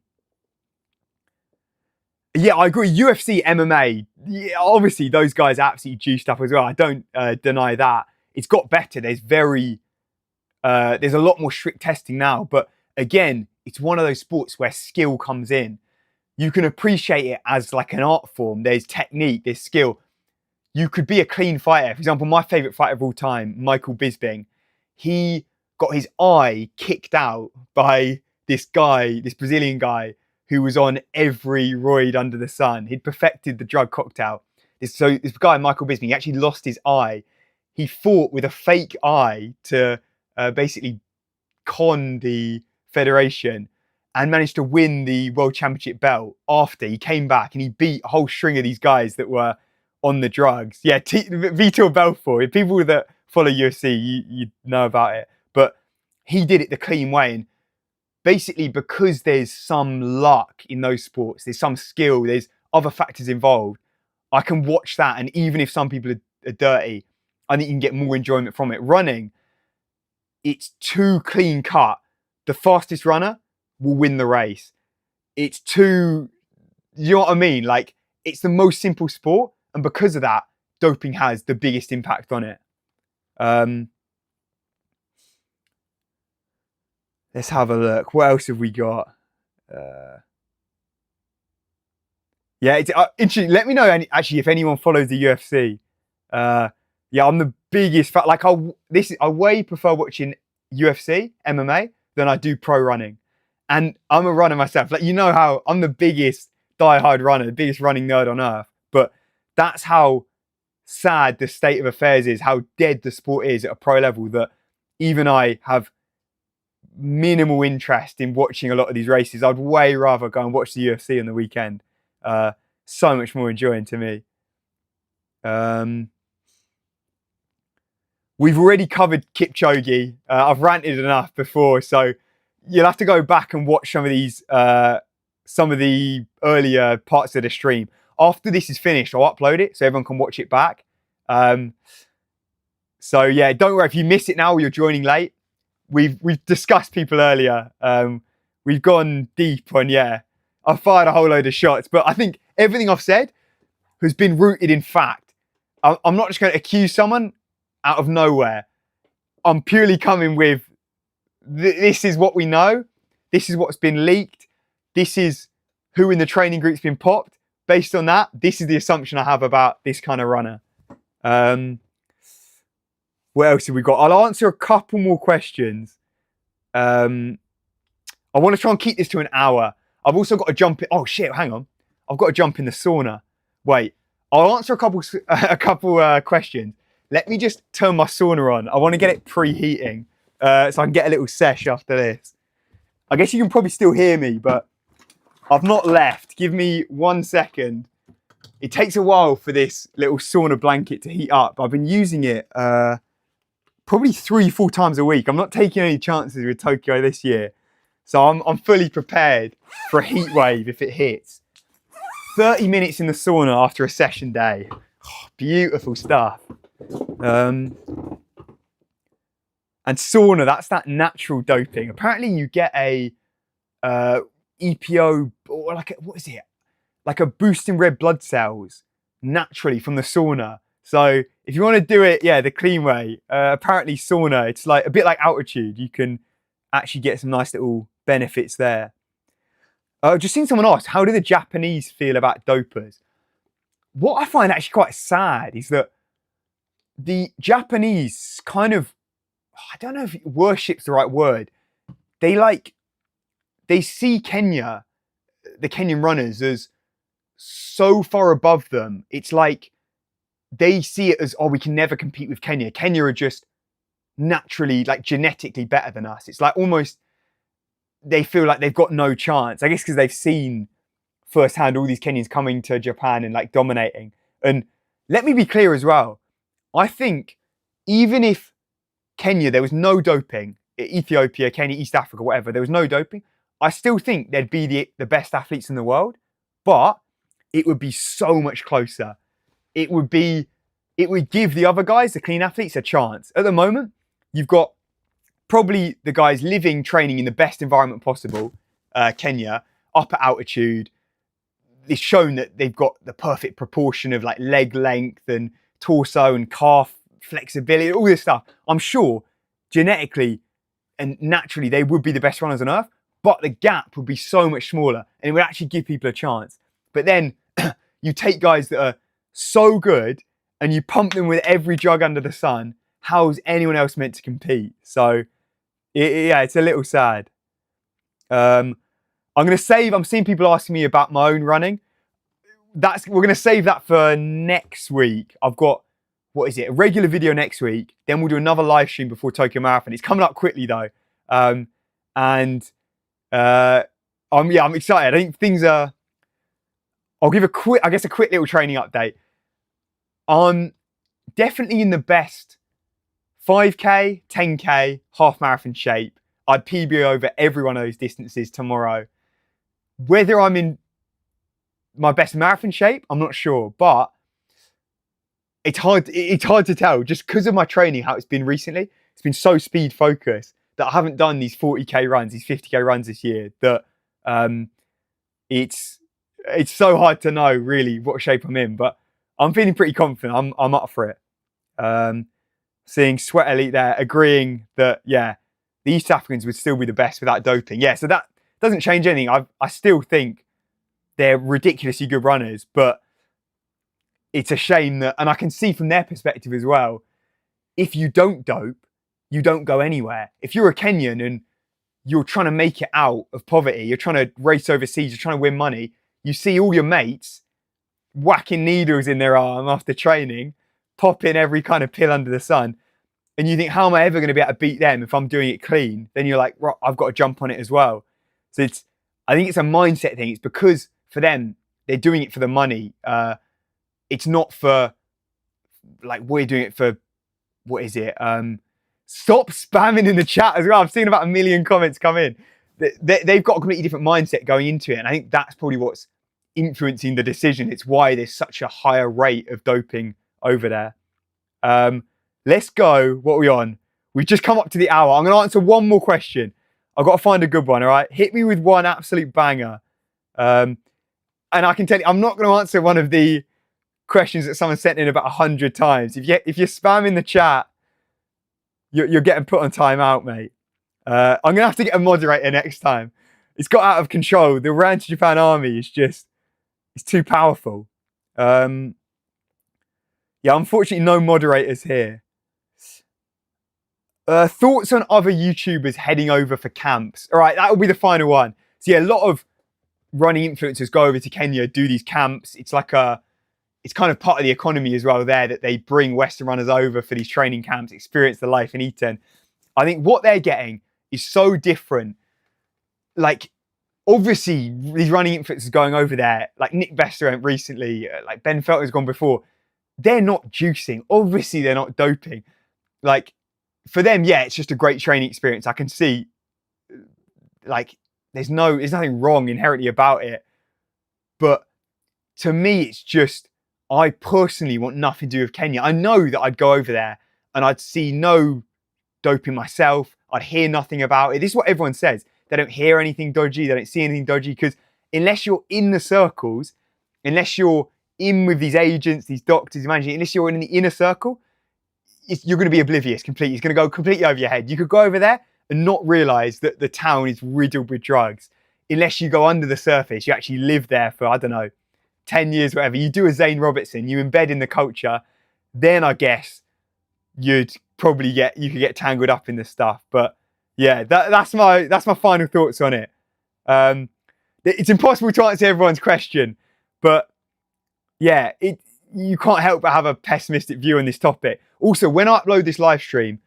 agree. UFC, MMA, obviously those guys absolutely juiced up as well. I don't deny that. It's got better. There's a lot more strict testing now. But again, it's one of those sports where skill comes in. You can appreciate it as like an art form. There's technique, there's skill. You could be a clean fighter. For example, my favourite fighter of all time, Michael Bisping, he got his eye kicked out by this Brazilian guy who was on every roid under the sun. He'd perfected the drug cocktail. This guy, Michael Bisping, he actually lost his eye. He fought with a fake eye to basically con the federation and managed to win the world championship belt after he came back, and he beat a whole string of these guys that were on the drugs. Yeah, Vitor Belfort. If people that follow UFC, you know about it. But he did it the clean way. And basically, because there's some luck in those sports, there's some skill, there's other factors involved, I can watch that. And even if some people are dirty, I think you can get more enjoyment from it. Running, it's too clean cut. The fastest runner will win the race. It's too, you know what I mean? Like, it's the most simple sport. And because of that, doping has the biggest impact on it. Let's have a look. What else have we got? It's interesting. Let me know actually if anyone follows the UFC. I'm the biggest fan. Like, I way prefer watching UFC, MMA, than I do pro running. And I'm a runner myself. Like, you know how I'm the biggest diehard runner, the biggest running nerd on earth. But that's how sad the state of affairs is, how dead the sport is at a pro level, that even I have minimal interest in watching a lot of these races. I'd way rather go and watch the UFC on the weekend. So much more enjoying to me. We've already covered Kipchoge. I've ranted enough before, so you'll have to go back and watch some of these, some of the earlier parts of the stream. After this is finished, I'll upload it so everyone can watch it back. So yeah, don't worry if you miss it now or you're joining late. We've discussed people earlier. We've gone deep on, yeah. I've fired a whole load of shots, but I think everything I've said has been rooted in fact. I'm not just going to accuse someone out of nowhere. I'm purely coming with, this is what we know. This is what's been leaked. This is who in the training group's been popped. Based on that, this is the assumption I have about this kind of runner. What else have we got? I'll answer a couple more questions. I want to try and keep this to an hour. I've also got to jump in. Oh shit, hang on. I've got to jump in the sauna. Wait, I'll answer a couple questions. Let me just turn my sauna on. I want to get it preheating so I can get a little sesh after this. I guess you can probably still hear me, but I've not left. Give me 1 second. It takes a while for this little sauna blanket to heat up. I've been using it probably 3-4 times a week. I'm not taking any chances with Tokyo this year. So I'm fully prepared for a heat wave if it hits. 30 minutes in the sauna after a session day. Oh, beautiful stuff. And sauna, that's that natural doping. Apparently you get a EPO, or like what is it? Like a boost in red blood cells naturally from the sauna. So if you want to do it, yeah, the clean way, apparently sauna, it's like a bit like altitude. You can actually get some nice little benefits there. I've just seen someone ask, how do the Japanese feel about dopers? What I find actually quite sad is that the Japanese kind of, I don't know if worship's the right word. They see Kenya, the Kenyan runners, as so far above them. It's like they see it as, oh, we can never compete with Kenya. Kenya are just naturally, like genetically better than us. It's like almost they feel like they've got no chance. I guess because they've seen firsthand all these Kenyans coming to Japan and like dominating. And let me be clear as well. I think even if Kenya, there was no doping, Ethiopia, Kenya, East Africa, whatever, there was no doping, I still think they'd be the best athletes in the world, but it would be so much closer. It would give the other guys, the clean athletes, a chance. At the moment, you've got probably the guys living, training in the best environment possible, Kenya, up at altitude. It's shown that they've got the perfect proportion of like leg length and torso and calf flexibility, all this stuff. I'm sure genetically and naturally they would be the best runners on earth, but the gap would be so much smaller and it would actually give people a chance. But then you take guys that are so good and you pump them with every drug under the sun. How's anyone else meant to compete? So yeah, it's a little sad. I'm seeing people asking me about my own running. We're going to save that for next week. I've got, a regular video next week. Then we'll do another live stream before Tokyo Marathon. It's coming up quickly though. I'm excited. I think things are, I'll give a quick little training update. I'm definitely in the best 5K, 10K, half marathon shape. I'd PB over every one of those distances tomorrow. Whether I'm in my best marathon shape, I'm not sure, but it's hard to tell just because of my training, how it's been recently. It's been so speed focused that I haven't done these 40K runs, these 50K runs this year, that it's so hard to know really what shape I'm in, but I'm feeling pretty confident. I'm up for it. Seeing Sweat Elite there agreeing that, yeah, the East Africans would still be the best without doping. Yeah, so that doesn't change anything. I still think they're ridiculously good runners, but it's a shame that, and I can see from their perspective as well, if you don't dope, you don't go anywhere. If you're a Kenyan and you're trying to make it out of poverty, you're trying to race overseas, you're trying to win money, you see all your mates whacking needles in their arm after training, popping every kind of pill under the sun, and you think, how am I ever going to be able to beat them if I'm doing it clean? Then you're like, right, I've got to jump on it as well. So I think it's a mindset thing. It's because for them, they're doing it for the money. It's not for, like, we're doing it for what is it? Stop spamming in the chat as well. I've seen about 1 million comments come in. They've got a completely different mindset going into it. And I think that's probably what's influencing the decision. It's why there's such a higher rate of doping over there. Let's go. What are we on? We've just come up to the hour. I'm going to answer one more question. I've got to find a good one, all right? Hit me with one absolute banger. And I can tell you, I'm not going to answer one of the questions that someone sent in about 100 times. If you're spamming the chat, you're getting put on timeout, mate. I'm going to have to get a moderator next time. It's got out of control. The Ran to Japan army is just, it's too powerful. Yeah, unfortunately, no moderators here. Thoughts on other YouTubers heading over for camps? All right, that will be the final one. So yeah, a lot of running influencers go over to Kenya, do these camps. It's like it's kind of part of the economy as well there, that they bring Western runners over for these training camps, experience the life in Eton. I think what they're getting is so different. Like, obviously, these running influencers going over there, like Nick Bester went recently, like Ben Felton's gone before, they're not juicing. Obviously, they're not doping. Like, for them, yeah, it's just a great training experience. I can see, like, there's nothing wrong inherently about it. But to me, it's just, I personally want nothing to do with Kenya. I know that I'd go over there and I'd see no doping myself. I'd hear nothing about it. This is what everyone says. They don't hear anything dodgy. They don't see anything dodgy, because unless you're in the circles, unless you're in with these agents, these doctors, imagine, unless you're in the inner circle, you're going to be oblivious completely. It's going to go completely over your head. You could go over there and not realize that the town is riddled with drugs. Unless you go under the surface, you actually live there for, I don't know, 10 years, whatever. You do a Zane Robertson, you embed in the culture, then I guess you could get tangled up in the stuff. But yeah, that's my final thoughts on it. It's impossible to answer everyone's question, but yeah, you can't help but have a pessimistic view on this topic. Also, when I upload this live stream,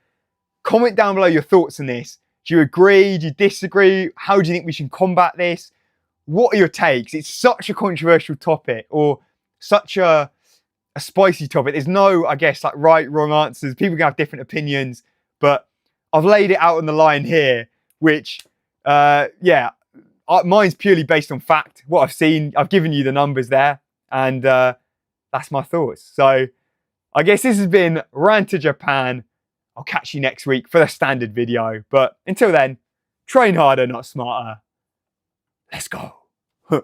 comment down below your thoughts on this. Do you agree? Do you disagree? How do you think we should combat this? What are your takes? It's such a controversial topic, or such a spicy topic. There's no, I guess, like right, wrong answers. People can have different opinions, but I've laid it out on the line here, which, yeah, mine's purely based on fact. What I've seen, I've given you the numbers there, and that's my thoughts. So I guess this has been Ran to Japan. I'll catch you next week for the standard video. But until then, train harder, not smarter. Let's go. Boom.